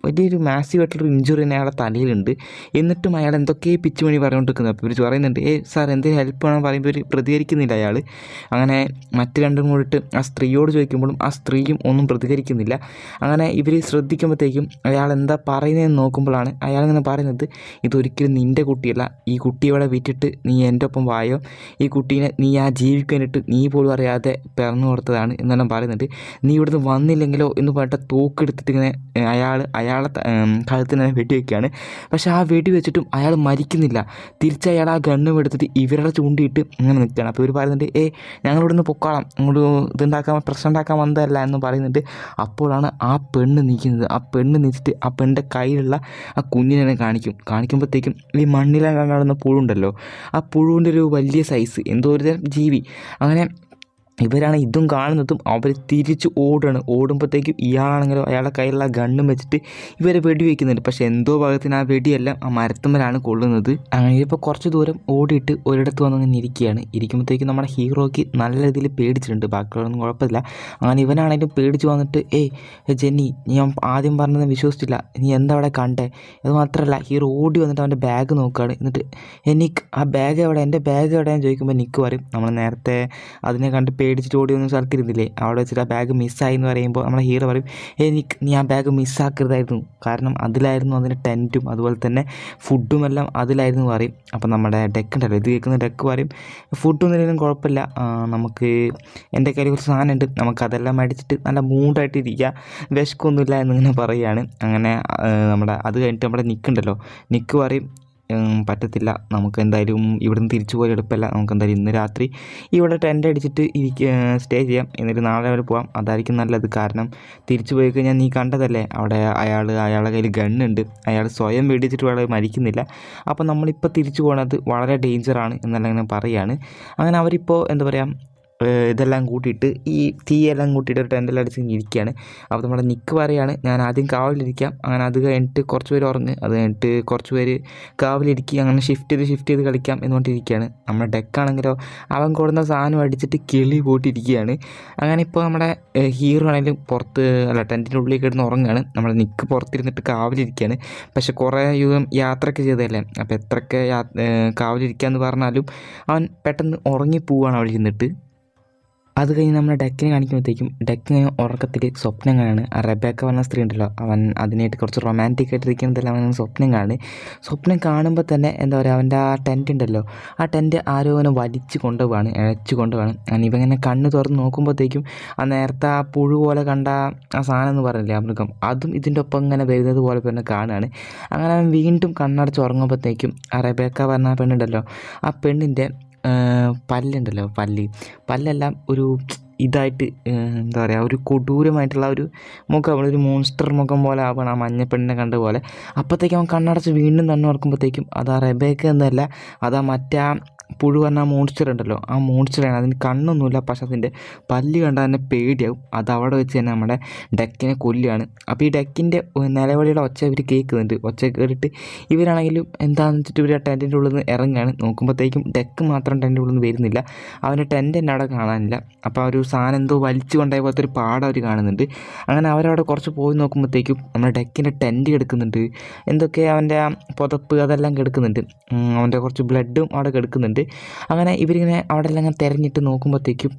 വലിയൊരു മാസീവായിട്ടുള്ളൊരു ഇഞ്ചുറി തന്നെ അയാളുടെ തലയിലുണ്ട്. എന്നിട്ടും അയാൾ എന്തൊക്കെ പിച്ച് പണി പറഞ്ഞുകൊണ്ടിരിക്കുന്നത്. അപ്പോൾ ഇവർ പറയുന്നുണ്ട്, സാർ എന്തെങ്കിലും ഹെൽപ്പ് വേണമെന്ന് പറയുമ്പോൾ ഇവർ പ്രതികരിക്കുന്നില്ല അയാൾ. അങ്ങനെ മറ്റ് രണ്ടും കൂടിയിട്ട് ആ സ്ത്രീയോട് ചോദിക്കുമ്പോഴും ആ സ്ത്രീയും ഒന്നും പ്രതികരിക്കുന്നില്ല. അങ്ങനെ ഇവർ ശ്രദ്ധിക്കുമ്പോഴത്തേക്കും അയാൾ എന്താ പറയുന്നതെന്ന് നോക്കുമ്പോഴാണ് അയാളിങ്ങനെ പറയുന്നത്, ഇതൊരിക്കലും നിൻ്റെ കുട്ടിയല്ല, ഈ കുട്ടിയോടെ വിറ്റിട്ട് നീ എൻ്റെ ഒപ്പം വായോ, ഈ കുട്ടീനെ നീ ആ ജീവിക്കാനിട്ട് നീ പോലും അറിയാതെ പിറന്നു കൊടുത്തതാണ് എന്നെല്ലാം പറയുന്നുണ്ട്. നീ ഇവിടുന്ന് വന്നില്ലെങ്കിലോ എന്ന് പറഞ്ഞിട്ട് തോക്കെടുത്തിട്ട് ഇങ്ങനെ അയാളെ കഴുത്തിന് വെടിവെക്കുകയാണ്. പക്ഷേ ആ വെടി വെച്ചിട്ടും അയാൾ മരിക്കുന്നില്ല. തിരിച്ച് അയാൾ ആ ഗണ്ണും എടുത്തിട്ട് ഇവരുടെ ചൂണ്ടിയിട്ട് ഇങ്ങനെ നിൽക്കുകയാണ്. അപ്പോൾ ഇവർ പറയുന്നുണ്ട്, ഞങ്ങളിവിടുന്ന് പൊക്കോളാം, അങ്ങോട്ട് പ്രശ്നം ഉണ്ടാക്കാൻ വന്നതല്ല എന്ന് പറയുന്നുണ്ട്. അപ്പോഴാണ് ആ പെണ്ണ് നിൽക്കുന്നത്. ആ പെണ്ണ് നിന്നിട്ട് ആ പെണ്ണിൻ്റെ കയ്യിലുള്ള ആ കുഞ്ഞിനെ കാണിക്കുമ്പോഴത്തേക്കും ഈ മണ്ണിലാണ് കാണുന്ന പുഴുണ്ടല്ലോ, ആ പുഴുവിൻ്റെ ഒരു വലിയ സൈസ് എന്തോ ഒരു തരം ജീവി. അങ്ങനെ ഇവരാണ് ഇതും കാണുന്നതും അവർ തിരിച്ച് ഓടുമ്പോഴത്തേക്കും ഇയാളാണെങ്കിലോ അയാളുടെ കയ്യിലുള്ള ഗണ്ണും വെച്ചിട്ട് ഇവരെ വെടിവെക്കുന്നുണ്ട്. പക്ഷേ എന്തോ ഭാഗത്തിന് ആ വെടിയെല്ലാം ആ മരത്തുമ്മലാണ് കൊള്ളുന്നത്. അങ്ങനെ ഇപ്പോൾ കുറച്ച് ദൂരം ഓടിയിട്ട് ഒരിടത്ത് വന്നിങ്ങനെ ഇരിക്കുമ്പോഴത്തേക്കും നമ്മുടെ ഹീറോയ്ക്ക് നല്ല രീതിയിൽ പേടിച്ചിട്ടുണ്ട്. ബാക്കിയുള്ളതൊന്നും കുഴപ്പമില്ല. അങ്ങനെ ഇവനാണെങ്കിലും പേടിച്ച് വന്നിട്ട്, ജെന്നി ഞാൻ ആദ്യം പറഞ്ഞത് വിശ്വസിച്ചില്ല, നീ എന്താ അവിടെ കണ്ടേ? അത് മാത്രമല്ല ഹീറോ ഓടി വന്നിട്ട് അവൻ്റെ ബാഗ് നോക്കുകയാണ്. എന്നിട്ട് എനിക്ക് ആ ബാഗ് എവിടെ, എൻ്റെ ബാഗ് എവിടെയാണെന്ന് ചോദിക്കുമ്പോൾ നിക്ക് പറയും, നമ്മൾ നേരത്തെ അതിനെ കണ്ട് പേടിച്ചിട്ട് ഓടി ഒന്നും സ്ഥലത്തിരുന്നില്ലേ, അവിടെ വെച്ചിട്ട് ആ ബാഗ് മിസ്സായി എന്ന് പറയുമ്പോൾ നമ്മുടെ ഹീറോ പറയും, നീ ആ ബാഗ് മിസ്സാക്കരുതായിരുന്നു, കാരണം അതിലായിരുന്നു അതിൻ്റെ ടെൻറ്റും അതുപോലെ തന്നെ ഫുഡുമെല്ലാം അതിലായിരുന്നു പറയും. അപ്പം നമ്മുടെ ഡെക്ക് ഉണ്ടല്ലോ, ഇത് കേൾക്കുന്ന ഡെക്ക് പറയും, ഫുഡൊന്നും ഇല്ലെങ്കിലും കുഴപ്പമില്ല, നമുക്ക് എൻ്റെ കയ്യിൽ കുറച്ച് സാധനമുണ്ട്, നമുക്കതെല്ലാം അടിച്ചിട്ട് നല്ല മൂഡായിട്ട് ഇരിക്കുക, വിശക്കൊന്നുമില്ല എന്നിങ്ങനെ പറയുകയാണ്. അങ്ങനെ അത് കഴിഞ്ഞിട്ട് നമ്മുടെ നിക്ക് പറയും, പറ്റത്തില്ല, നമുക്ക് എന്തായാലും ഇവിടുന്ന് തിരിച്ചു പോയി എളുപ്പമല്ല, നമുക്ക് എന്തായാലും ഇന്ന് രാത്രി ഇവിടെ ടെൻ്റ് അടിച്ചിട്ട് സ്റ്റേ ചെയ്യാം, എന്നിട്ട് നാളെ വരെ പോകാം, അതായിരിക്കും നല്ലത്. കാരണം തിരിച്ചു പോയി കഴിഞ്ഞാൽ നീ കണ്ടതല്ലേ, അവിടെ അയാളുടെ കയ്യിൽ ഗണ്ണുണ്ട്, അയാൾ സ്വയം വെടിച്ചിട്ട് വളരെ മരിക്കുന്നില്ല, അപ്പോൾ നമ്മളിപ്പോൾ തിരിച്ചു പോകുന്നത് വളരെ ഡേഞ്ചറാണ് എന്നെല്ലാം ഇങ്ങനെ പറയുകയാണ്. അങ്ങനെ അവരിപ്പോൾ എന്താ പറയുക, ഇതെല്ലാം കൂട്ടിയിട്ട് ഈ തീയെല്ലാം കൂട്ടിയിട്ട് ഒരു ടെൻ്റെല്ലാം അടിച്ച് ഇരിക്കുകയാണ്. അപ്പോൾ നമ്മുടെ നിക്ക് പറയാണ്, ഞാൻ ആദ്യം കാവലിരിക്കാം, അങ്ങനെ അത് കഴിഞ്ഞിട്ട് കുറച്ച് പേര് ഉറങ്ങ്, അത് കഴിഞ്ഞിട്ട് കുറച്ച് പേര് കാവലിരിക്കുക, അങ്ങനെ ഷിഫ്റ്റ് ചെയ്ത് കളിക്കാം എന്ന് പറഞ്ഞിട്ടിരിക്കുകയാണ്. നമ്മുടെ ഡെക്കാണെങ്കിലോ അവൻ കൊടുന്ന സാധനം അടിച്ചിട്ട് കിളി പോയിട്ടിരിക്കുകയാണ്. അങ്ങനെ ഇപ്പോൾ നമ്മുടെ ഹീറോ ആണെങ്കിലും ടെൻറ്റിൻ്റെ ഉള്ളിൽ കിടന്ന് ഉറങ്ങുകയാണ്. നമ്മുടെ നിക്ക് പുറത്തിരുന്നിട്ട് കാവലിരിക്കുകയാണ്. പക്ഷെ കുറേ യാത്രയൊക്കെ ചെയ്തതല്ലേ, അപ്പോൾ എത്രയൊക്കെ കാവലിരിക്കുക എന്ന് പറഞ്ഞാലും അവൻ പെട്ടെന്ന് ഉറങ്ങിപ്പോവുകയാണ് അവിടെ ഇരുന്നിട്ട്. അത് കഴിഞ്ഞ് നമ്മൾ ഡെക്കിനെ കാണിക്കുമ്പോഴത്തേക്കും ഡെക്ക് ഉറക്കത്തിൽ സ്വപ്നം കാണാണ്. ആ റെബേക്ക പറഞ്ഞ സ്ത്രീ ഉണ്ടല്ലോ, അവൻ അതിനായിട്ട് കുറച്ച് റൊമാൻറ്റിക് ആയിട്ടിരിക്കുന്നതെല്ലാം അവൻ സ്വപ്നം കാണുമ്പോൾ തന്നെ എന്താ പറയുക, അവൻ്റെ ആ ടെൻറ്റ് ഉണ്ടല്ലോ, ആ ടെൻറ്റ് ആരോ അവനെ ഇഴച്ചു കൊണ്ടുപോവാണ്. ഇവങ്ങനെ കണ്ണ് തുറന്ന് നോക്കുമ്പോഴത്തേക്കും ആ നേരത്തെ ആ പുഴു പോലെ കണ്ട ആ സാധനം എന്ന് പറഞ്ഞില്ലേ, ആ മൃഗം, അതും ഇതിൻ്റെ ഒപ്പം ഇങ്ങനെ വരുന്നത് പോലെ തന്നെ കാണുകയാണ്. അങ്ങനെ അവൻ വീണ്ടും കണ്ണടച്ച് ഉറങ്ങുമ്പോഴത്തേക്കും ആ റെബേക്ക പറഞ്ഞ പെണ്ണുണ്ടല്ലോ, ആ പെണ്ണിൻ്റെ പല്ലുണ്ടല്ലോ, പല്ലെല്ലാം ഒരു ഇതായിട്ട് എന്താ പറയുക, ഒരു കൊടൂരമായിട്ടുള്ള ഒരു മുഖം, ഒരു മോൺസ്റ്റർ മുഖം പോലെ ആവണം ആ മഞ്ഞപ്പെണ്ണിനെ കണ്ട പോലെ. അപ്പോഴത്തേക്കും അവൻ കണ്ണടച്ച് വീണ്ടും തന്നെ ഓർക്കുമ്പോഴത്തേക്കും അതാ റെബേക്ക എന്നല്ല, അതാ മറ്റേ പുഴു പറഞ്ഞ ആ മോൺസ്റ്റർ ഉണ്ടല്ലോ, ആ മോൺസ്റ്ററാണ്. അതിന് കണ്ണൊന്നുമില്ല, പക്ഷെ അതിൻ്റെ പല്ല് കണ്ടാൽ തന്നെ പേടിയാവും. അത് അവിടെ വെച്ച് തന്നെ നമ്മുടെ ഡെക്കിനെ കൊല്ലുകയാണ്. അപ്പോൾ ഈ ഡെക്കിൻ്റെ നിലവിളിയുടെ ഒച്ച ഇവർ കേൾക്കുന്നുണ്ട്. ഒച്ച കേട്ടിട്ട് ഇവരാണെങ്കിലും എന്താണെന്ന് വെച്ചിട്ട് ഇവർ ആ ടെൻറ്റിൻ്റെ ഉള്ളിൽ നിന്ന് ഇറങ്ങുകയാണ്. നോക്കുമ്പോഴത്തേക്കും ഡെക്ക് മാത്രം ടെൻറ്റിൻ്റെ ഉള്ളിൽ നിന്ന് വരുന്നില്ല, അവൻ്റെ ടെൻറ്റ് തന്നെ അവിടെ കാണാനില്ല. അപ്പോൾ ആ ഒരു സാധനം എന്തോ വലിച്ചു കൊണ്ടുപോയ പോലത്തെ ഒരു പാടം അവർ കാണുന്നുണ്ട്. അങ്ങനെ അവരവിടെ കുറച്ച് പോയി നോക്കുമ്പോഴത്തേക്കും നമ്മുടെ ഡെക്കിൻ്റെ ടെൻറ്റ് കിടക്കുന്നുണ്ട്, എന്തൊക്കെ അവൻ്റെ ആ പുതപ്പ് അതെല്ലാം കിടക്കുന്നുണ്ട്, അവൻ്റെ കുറച്ച് ബ്ലഡും അവിടെ കിടക്കുന്നുണ്ട്. അങ്ങനെ ഇവരിങ്ങനെ അവിടെ എല്ലാം ഇങ്ങനെ തിരഞ്ഞിട്ട് നോക്കുമ്പോഴത്തേക്കും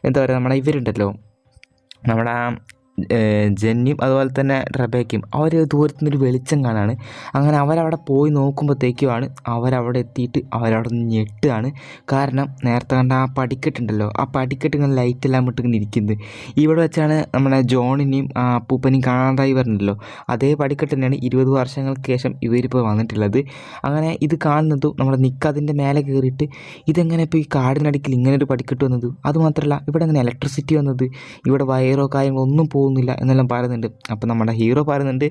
എന്താ പറയുക, നമ്മുടെ ഇവരുണ്ടല്ലോ, നമ്മുടെ ജെന്നിയും അതുപോലെ തന്നെ റബേക്കയും അവർ ദൂരത്തു നിന്നൊരു വെളിച്ചം കാണാണ്. അങ്ങനെ അവരവിടെ പോയി നോക്കുമ്പോഴത്തേക്കുമാണ് അവരവിടെ എത്തിയിട്ട് അവരവിടെ നിന്ന് ഞെട്ടുകയാണ്. കാരണം നേരത്തെ കണ്ട ആ പടിക്കെട്ടുണ്ടല്ലോ, ആ പടിക്കെട്ട് ഇങ്ങനെ ലൈറ്റെല്ലാം ഇട്ട് ഇങ്ങനെ ഇരിക്കുന്നത്, ഇവിടെ വെച്ചാണ് നമ്മുടെ ജോണിനെയും അപ്പൂപ്പനെയും കാണാതായി വരുന്നുണ്ടല്ലോ. അതേ പടിക്കെട്ട് തന്നെയാണ് 20 വർഷങ്ങൾക്ക് ശേഷം ഇവരിപ്പോൾ വന്നിട്ടുള്ളത്. അങ്ങനെ ഇത് കാണുന്നതും നമ്മുടെ നിക്ക് അതിൻ്റെ മേലെ കയറിയിട്ട് ഇതെങ്ങനെ ഇപ്പോൾ ഈ കാടിനടുക്കിൽ ഇങ്ങനെ ഒരു പടിക്കെട്ട് വന്നത്, അതുമാത്രമല്ല ഇവിടെ അങ്ങനെ ഇലക്ട്രിസിറ്റി വന്നത്, ഇവിടെ വയറോ കാര്യങ്ങളോ ഒന്നും പോകുന്നില്ല എന്നെല്ലാം പറയുന്നുണ്ട്. അപ്പോൾ നമ്മുടെ ഹീറോ പറയുന്നുണ്ട്,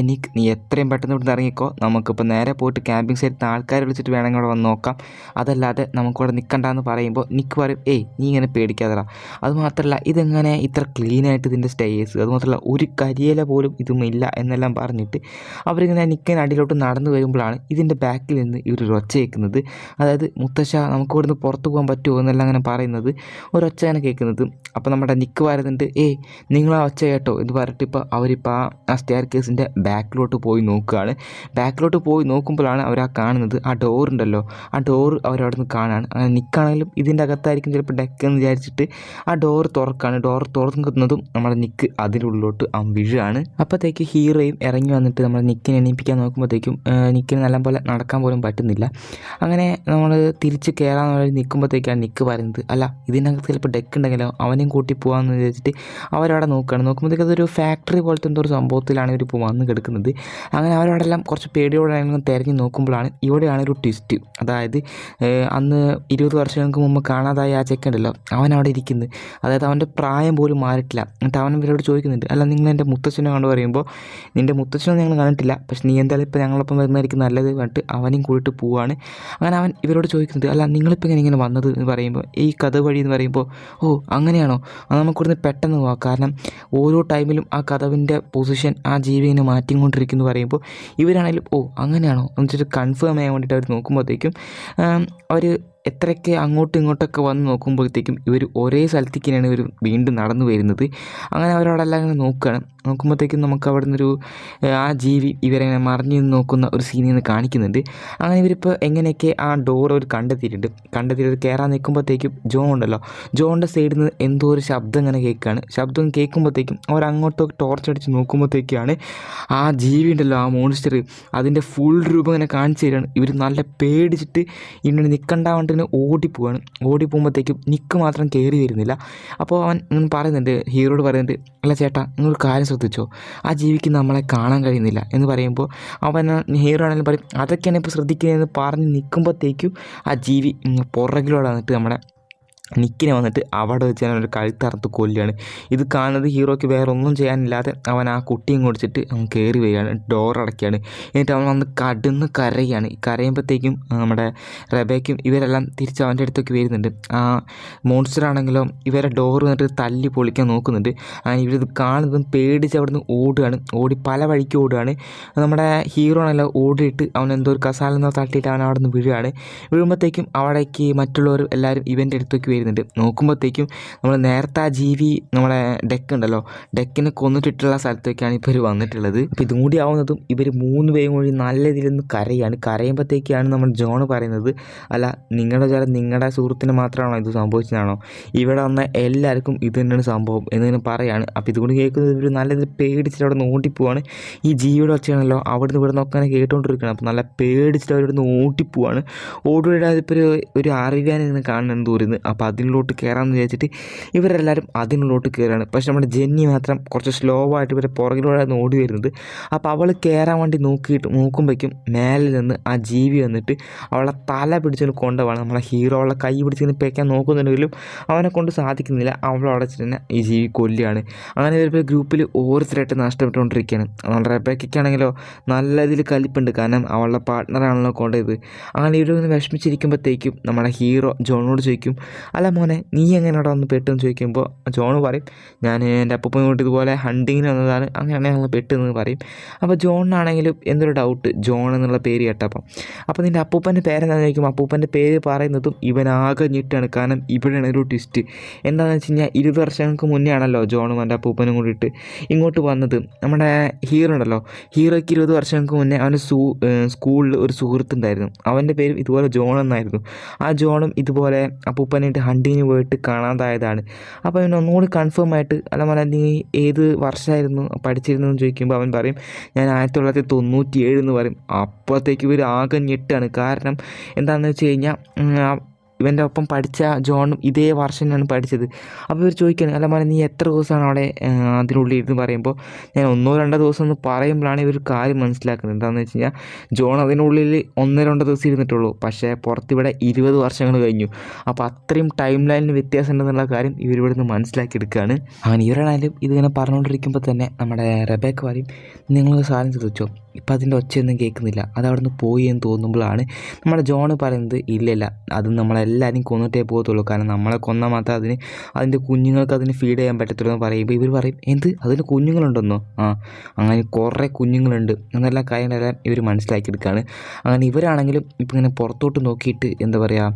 നിക്ക് നീ എത്രയും പെട്ടെന്ന് ഇവിടുന്ന് ഇറങ്ങിക്കോ, നമുക്കിപ്പോൾ നേരെ പോയിട്ട് ക്യാമ്പിംഗ് സൈറ്റിൽ ആൾക്കാരെ വിളിച്ചിട്ട് വേണമെങ്കിൽ അവിടെ വന്ന് നോക്കാം, അതല്ലാതെ നമുക്കിവിടെ നിൽക്കണ്ടെന്ന് പറയുമ്പോൾ നിക്ക് പറയും, നീ ഇങ്ങനെ പേടിക്കാതെടാ, അതുമാത്രമല്ല ഇതെങ്ങനെ ഇത്ര ക്ലീനായിട്ട് ഇതിൻ്റെ സ്റ്റേയേഴ്സ്, അതുമാത്രമല്ല ഒരു കരിയില പോലും ഇതും ഇല്ല എന്നെല്ലാം പറഞ്ഞിട്ട് അവരിങ്ങനെ നിൽക്കാൻ അടിയിലോട്ട് നടന്നു വരുമ്പോഴാണ് ഇതിൻ്റെ ബാക്കിൽ നിന്ന് ഇവർ ഒച്ച കേൾക്കുന്നത്. അതായത് മുത്തശ്ശ നമുക്ക് ഇവിടുന്ന് പുറത്ത് പോകാൻ പറ്റുമോ എന്നെല്ലാം അങ്ങനെ പറയുന്നത് ഒരൊച്ച അങ്ങനെ കേൾക്കുന്നത്. അപ്പോൾ നമ്മുടെ നിക്ക് പറയുന്നുണ്ട്, നിങ്ങൾ ആ ഒച്ച കേട്ടോ എന്ന് പറഞ്ഞിട്ട് ഇപ്പോൾ അവരിപ്പോൾ ആ സ്റ്റെയർ കേസിൻ്റെ ബാക്കിലോട്ട് പോയി നോക്കുകയാണ്. ബാക്കിലോട്ട് പോയി നോക്കുമ്പോഴാണ് അവർ ആ കാണുന്നത്, ആ ഡോറുണ്ടല്ലോ, ആ ഡോറ് അവരവിടെ നിന്ന് കാണാണ്. അങ്ങനെ നിൽക്കുകയാണെങ്കിലും ഇതിൻ്റെ അകത്തായിരിക്കും ചിലപ്പോൾ ഡെക്ക് എന്ന് വിചാരിച്ചിട്ട് ആ ഡോറ് തുറക്കുകയാണ്. ഡോറ് തുറക്കുന്നതും നമ്മുടെ നിക്ക് അതിൻ്റെ ഉള്ളിലോട്ട് വീഴുകയാണ്. അപ്പോഴത്തേക്ക് ഹീറോയും ഇറങ്ങി വന്നിട്ട് നമ്മുടെ നിക്കിനെ എണീപ്പിക്കാൻ നോക്കുമ്പോഴത്തേക്കും നിക്കിന് നല്ലപോലെ നടക്കാൻ പോലും പറ്റുന്നില്ല. അങ്ങനെ നമ്മൾ തിരിച്ച് കയറാൻ നിൽക്കുമ്പോഴത്തേക്കാണ് നിക്ക് പറയുന്നത്, അല്ല ഇതിനകത്ത് ചിലപ്പോൾ ഡെക്ക് ഉണ്ടെങ്കിലോ അവനെയും കൂട്ടി പോകാമെന്ന് വിചാരിച്ചിട്ട് അവരവിടെ നോക്കുമ്പോഴത്തേക്ക് അതൊരു ഫാക്ടറി പോലത്തെ എന്തോ ഒരു സംഭവത്തിലാണ് ഇവരിപ്പോൾ വന്ന് കിടക്കുന്നത്. അങ്ങനെ അവരവിടെ എല്ലാം കുറച്ച് പേടിയോടെ തിരഞ്ഞ് നോക്കുമ്പോഴാണ് ഇവിടെയാണ് ഒരു ട്വിസ്റ്റ്. അതായത് അന്ന് 20 വർഷങ്ങൾക്ക് മുമ്പ് കാണാതായ ആ ചെക്കുണ്ടല്ലോ, അവൻ അവിടെ ഇരിക്കുന്നത്, അതായത് അവൻ്റെ പ്രായം പോലും മാറിയിട്ടില്ല. എന്നിട്ട് അവൻ ഇവരോട് ചോദിക്കുന്നുണ്ട്, അല്ല നിങ്ങൾ എൻ്റെ മുത്തച്ഛനെ കണ്ടു പറയുമ്പോൾ, നിൻ്റെ മുത്തച്ഛനൊന്നും ഞങ്ങൾ കണ്ടിട്ടില്ല, പക്ഷെ നീ എന്തായാലും ഇപ്പോൾ ഞങ്ങളൊപ്പം വരുന്നതായിരിക്കും നല്ലത് പറഞ്ഞിട്ട് അവനെയും കൂടിയിട്ട് പോവുകയാണ്. അങ്ങനെ അവൻ ഇവരോട് ചോദിക്കുന്നത്, അല്ല നിങ്ങളിപ്പോൾ ഇങ്ങനെ വന്നത് എന്ന് പറയുമ്പോൾ, ഈ കഥ വഴി എന്ന് പറയുമ്പോൾ, അങ്ങനെയാണോ, നമുക്കിവിടുന്ന് പെട്ടെന്ന് പോവാം, കാരണം ഓരോ ടൈമിലും ആ കഥവിൻ്റെ പൊസിഷൻ ആ ജീവി ഇങ്ങനെ മാറ്റിക്കൊണ്ടിരിക്കുന്നു പറയുമ്പോൾ ഇവരാണെങ്കിലും അങ്ങനെയാണോ എന്ന് വെച്ചിട്ട് കൺഫേം ചെയ്യാൻ വേണ്ടിയിട്ട് അവർ നോക്കുമ്പോഴത്തേക്കും അവർ എത്രയൊക്കെ അങ്ങോട്ടും ഇങ്ങോട്ടൊക്കെ വന്ന് നോക്കുമ്പോഴത്തേക്കും ഇവർ ഒരേ സ്ഥലത്തേക്ക് തന്നെയാണ് ഇവർ വീണ്ടും നടന്നു വരുന്നത്. അങ്ങനെ അവരവിടെ എല്ലാം ഇങ്ങനെ നോക്കുമ്പോഴത്തേക്കും നമുക്ക് അവിടെ നിന്നൊരു ആ ജീവി ഇവരെങ്ങനെ മറിഞ്ഞു നിന്ന് നോക്കുന്ന ഒരു സീനിൽ നിന്ന് കാണിക്കുന്നുണ്ട്. അങ്ങനെ ഇവരിപ്പോൾ എങ്ങനെയൊക്കെ ആ ഡോർ അവർ കണ്ടെത്തിയിട്ട് കയറാൻ നിൽക്കുമ്പോഴത്തേക്കും ജോൺ ഉണ്ടല്ലോ, ജോണിൻ്റെ സൈഡിൽ നിന്ന് എന്തോ ഒരു ശബ്ദം ഇങ്ങനെ കേൾക്കുകയാണ്. ശബ്ദം കേൾക്കുമ്പോഴത്തേക്കും അവരങ്ങോട്ടോ ടോർച്ച് അടിച്ച് നോക്കുമ്പോഴത്തേക്കാണ് ആ ജീവി ഉണ്ടല്ലോ, ആ മോൺസ്റ്റർ അതിൻ്റെ ഫുൾ രൂപം ഇങ്ങനെ കാണിച്ചു തരികയാണ്. ഇവർ നല്ല പേടിച്ചിട്ട് ഇങ്ങനെ നിൽക്കണ്ടാവേണ്ട ഓടിപ്പോകുമ്പോഴത്തേക്കും നിക്ക് മാത്രം കയറി വരുന്നില്ല. അപ്പോൾ അവൻ ഇങ്ങനെ പറയുന്നുണ്ട്, ഹീറോയോട് പറയുന്നുണ്ട്, അല്ല ചേട്ടാ നിങ്ങൾ കാര്യം ശ്രദ്ധിച്ചോ, ആ ജീവിക്ക് നമ്മളെ കാണാൻ കഴിയുന്നില്ല എന്ന് പറയുമ്പോൾ അവൻ ഹീറോ ആണെങ്കിലും പറയും, അതൊക്കെയാണ് ഇപ്പോൾ ശ്രദ്ധിക്കുന്നതെന്ന് പറഞ്ഞ് നിൽക്കുമ്പോഴത്തേക്കും ആ ജീവി പുറകിലോടെ വന്നിട്ട് നമ്മുടെ നിക്കിനെ വന്നിട്ട് അവിടെ വെച്ച് ഞാൻ ഒരു കഴുത്തറുത്ത് കൊല്ലുകയാണ്. ഇത് കാണുന്നത് ഹീറോയ്ക്ക് വേറെ ഒന്നും ചെയ്യാനില്ലാതെ അവൻ ആ കുട്ടിയും കുടിച്ചിട്ട് അവൻ കയറി വരികയാണ്, ഡോർ അടയ്ക്കുകയാണ്. എന്നിട്ട് അവൻ വന്ന് കടന്ന് കരയാണ്. കരയുമ്പോഴത്തേക്കും നമ്മുടെ റബേക്കും ഇവരെല്ലാം തിരിച്ച് അവൻ്റെ അടുത്തേക്ക് വരുന്നുണ്ട്. ആ മോൺസ്റ്റർ ആണെങ്കിലോ ഇവരെ ഡോർ വന്നിട്ട് തല്ലി പൊളിക്കാൻ നോക്കുന്നുണ്ട്. അങ്ങനെ ഇവരിത് കാണുന്നതും പേടിച്ച് അവിടെ നിന്ന് ഓടി പല വഴിക്ക് ഓടുകയാണ്. നമ്മുടെ ഹീറോ ആണല്ലോ ഓടിയിട്ട് അവൻ എന്തോ ഒരു കസാലെന്നോ തട്ടിയിട്ട് അവൻ അവിടെ നിന്ന് വീഴുമ്പോഴത്തേക്കും അവിടേക്ക് മറ്റുള്ളവർ എല്ലാവരും ഇവൻ്റെ അടുത്തേക്ക് വരുന്നുണ്ട്. നോക്കുമ്പോഴത്തേക്കും നമ്മൾ നേരത്തെ ആ ജീവി നമ്മളെ ഡെക്ക് ഉണ്ടല്ലോ, ഡെക്കിനെ കൊന്നിട്ടിട്ടുള്ള സ്ഥലത്തേക്കാണ് ഇപ്പോൾ ഇവർ വന്നിട്ടുള്ളത്. അപ്പോൾ ഇതും കൂടി ആവുന്നതും ഇവർ 3 പേരും കൂടി നല്ല രീതിയിൽ നിന്ന് കരയുമ്പോഴത്തേക്കാണ് നമ്മൾ ജോൺ പറയുന്നത്, അല്ല നിങ്ങളുടെ സുഹൃത്തിന് മാത്രമാണോ ഇത് സംഭവിച്ചതാണോ, ഇവിടെ വന്ന എല്ലാവർക്കും ഇത് തന്നെയാണ് സംഭവം എന്നിങ്ങനെ പറയാണ്. അപ്പോൾ ഇതുകൊണ്ട് കേൾക്കുന്നത് ഇവർ നല്ല രീതിയിൽ പേടിച്ചിട്ട് അവിടെ നിന്ന് ഓടിപ്പോവാണ്. ഈ ജീവിയുടെ ഒച്ചയാണല്ലോ അവിടുന്ന് ഇവിടെ നോക്കാൻ കേട്ടുകൊണ്ടിരിക്കുകയാണ്. അപ്പോൾ നല്ല പേടിച്ചിട്ട് അവരിവിടെ നിന്ന് ഓടിപ്പോവാണ്. ഓടിവിടാതെ ഇപ്പോൾ ഒരു അറിയാൻ കാണുന്നത് ദൂരുന്നത്. അപ്പോൾ അതിനുള്ളിലോട്ട് കയറാമെന്ന് വിചാരിച്ചിട്ട് ഇവരെല്ലാവരും അതിനുള്ളിലോട്ട് കയറുകയാണ്. പക്ഷെ നമ്മുടെ ജെന്നി മാത്രം കുറച്ച് സ്ലോ ആയിട്ട് ഇവരെ പുറകിലൂടെയാണ് ഓടി വരുന്നത്. അപ്പോൾ അവൾ കയറാൻ വേണ്ടി നോക്കുമ്പോഴേക്കും മേലെ നിന്ന് ആ ജീവി വന്നിട്ട് അവളെ തല പിടിച്ചുകൊണ്ട് കൊണ്ടുപോകണം. നമ്മളെ ഹീറോ അവളെ കൈ പിടിച്ചിങ്ങനെ പേക്കാൻ നോക്കുന്നുണ്ടെങ്കിലും അവനെ കൊണ്ട് സാധിക്കുന്നില്ല. അവളവിടെ തന്നെ ഈ ജീവി കൊല്ലുകയാണ്. അങ്ങനെ ഇവരുടെ ഗ്രൂപ്പിൽ ഓരോരുത്തരായിട്ട് നഷ്ടപ്പെട്ടുകൊണ്ടിരിക്കുകയാണ്. നമ്മുടെ റെബേക്കയ്ക്കാണെങ്കിലോ നല്ല ഇതിൽ കലിപ്പുണ്ട്, കാരണം അവളുടെ പാർട്ട്ണറാണല്ലോ കൊണ്ടത്. അങ്ങനെ ഇവരൊന്ന് വിഷമിച്ചിരിക്കുമ്പോഴത്തേക്കും നമ്മുടെ ഹീറോ ജോണോട് ചോദിക്കും, അല്ല മോനെ നീ എങ്ങനെ അവിടെ വന്ന് പെട്ടെന്ന് ചോദിക്കുമ്പോൾ ജോൺ പറയും, ഞാൻ എൻ്റെ അപ്പൂപ്പൻ കൊണ്ട് ഇതുപോലെ ഹണ്ടിങ്ങിന് വന്നതാണ്, അങ്ങനെയാണ് ഞങ്ങൾ പെട്ടെന്ന് പറയും. അപ്പോൾ ജോണിനാണെങ്കിലും എന്തൊരു ഡൗട്ട് ജോൺ എന്നുള്ള പേര് കേട്ടപ്പം. അപ്പോൾ നിൻ്റെ അപ്പൂപ്പൻ്റെ പേരെന്താണെന്ന് ചോദിക്കും. അപ്പൂപ്പൻ്റെ പേര് പറയുന്നതും ഇവനാകെ ഞെട്ടാണ്. കാരണം ഇവിടെയാണ് ഒരു ട്വിസ്റ്റ്. എന്താണെന്ന് വെച്ച് കഴിഞ്ഞാൽ 20 വർഷങ്ങൾക്ക് മുന്നേ ആണല്ലോ ജോണും എൻ്റെ അപ്പൂപ്പനും കൂടിയിട്ട് ഇങ്ങോട്ട് വന്നത്. നമ്മുടെ ഹീറോ ഉണ്ടല്ലോ, ഹീറോയ്ക്ക് 20 വർഷങ്ങൾക്ക് മുന്നേ അവൻ്റെ സ്കൂളിൽ ഒരു സുഹൃത്തുണ്ടായിരുന്നു. അവൻ്റെ പേരും ഇതുപോലെ ജോൺ എന്നായിരുന്നു. ആ ജോണും ഇതുപോലെ അപ്പൂപ്പനായിട്ട് ഹണ്ടിങ്ങിന് പോയിട്ട് കാണാതായതാണ്. അപ്പോൾ അവൻ ഒന്നുകൂടി കൺഫേം ആയിട്ട്, അല്ല മോനെ നീ ഏത് വർഷമായിരുന്നു പഠിച്ചിരുന്നതെന്ന് ചോദിക്കുമ്പോൾ അവൻ പറയും, ഞാൻ 1997 എന്ന് പറയും. അപ്പോഴത്തേക്ക് ഇവർ ആകെ ഞെട്ടാണ്. കാരണം എന്താണെന്ന് വെച്ച് കഴിഞ്ഞാൽ ഇവൻ്റെ ഒപ്പം പഠിച്ച ജോണും ഇതേ വർഷം തന്നെയാണ് പഠിച്ചത്. അപ്പോൾ ഇവർ ചോദിക്കുകയാണ്, അല്ല മോനെ നീ എത്ര ദിവസമാണ് അവിടെ അതിനുള്ളിൽ ഇരുന്ന് പറയുമ്പോൾ ഞാൻ 1-2 ദിവസം എന്ന് പറയുമ്പോഴാണ് ഇവർ കാര്യം മനസ്സിലാക്കുന്നത്. എന്താണെന്ന് വെച്ച് കഴിഞ്ഞാൽ ജോൺ അതിനുള്ളിൽ 1-2 ദിവസം ഇരുന്നിട്ടുള്ളൂ, പക്ഷേ പുറത്തിവിടെ 20 വർഷങ്ങൾ കഴിഞ്ഞു. അപ്പോൾ അത്രയും ടൈം ലൈനിന് വ്യത്യാസം ഉണ്ടെന്നുള്ള കാര്യം ഇവരിവിടെ നിന്ന് മനസ്സിലാക്കിയെടുക്കുകയാണ്. അങ്ങനെ ഇവരാണെങ്കിലും ഇതിങ്ങനെ പറഞ്ഞുകൊണ്ടിരിക്കുമ്പോൾ തന്നെ നമ്മുടെ റെബേക്ക പറയും, നിങ്ങൾ സാധനം ശ്രദ്ധിച്ചോ, ഇപ്പം അതിൻ്റെ ഒച്ചയൊന്നും കേൾക്കുന്നില്ല, അത് അവിടെ നിന്ന് പോയി എന്ന് തോന്നുമ്പോഴാണ് നമ്മുടെ ജോൺ പറയുന്നത്, ഇല്ലില്ല അത് നമ്മളെല്ലാവരും കൊന്നിട്ടേ പോകത്തുള്ളൂ, കാരണം നമ്മളെ കൊന്നാൽ മാത്രമേ അതിൻ്റെ കുഞ്ഞുങ്ങൾക്ക് അതിന് ഫീഡ് ചെയ്യാൻ പറ്റത്തുള്ളൂ എന്ന് പറയുമ്പോൾ ഇവർ പറയും, എന്ത് അതിന് കുഞ്ഞുങ്ങളുണ്ടെന്നോ? അങ്ങനെ കുറേ കുഞ്ഞുങ്ങളുണ്ട് എന്നെല്ലാം കാര്യങ്ങളെല്ലാം ഇവർ മനസ്സിലാക്കിയെടുക്കുകയാണ്. അങ്ങനെ ഇവരാണെങ്കിലും ഇപ്പം ഇങ്ങനെ പുറത്തോട്ട് നോക്കിയിട്ട് എന്താ പറയുക,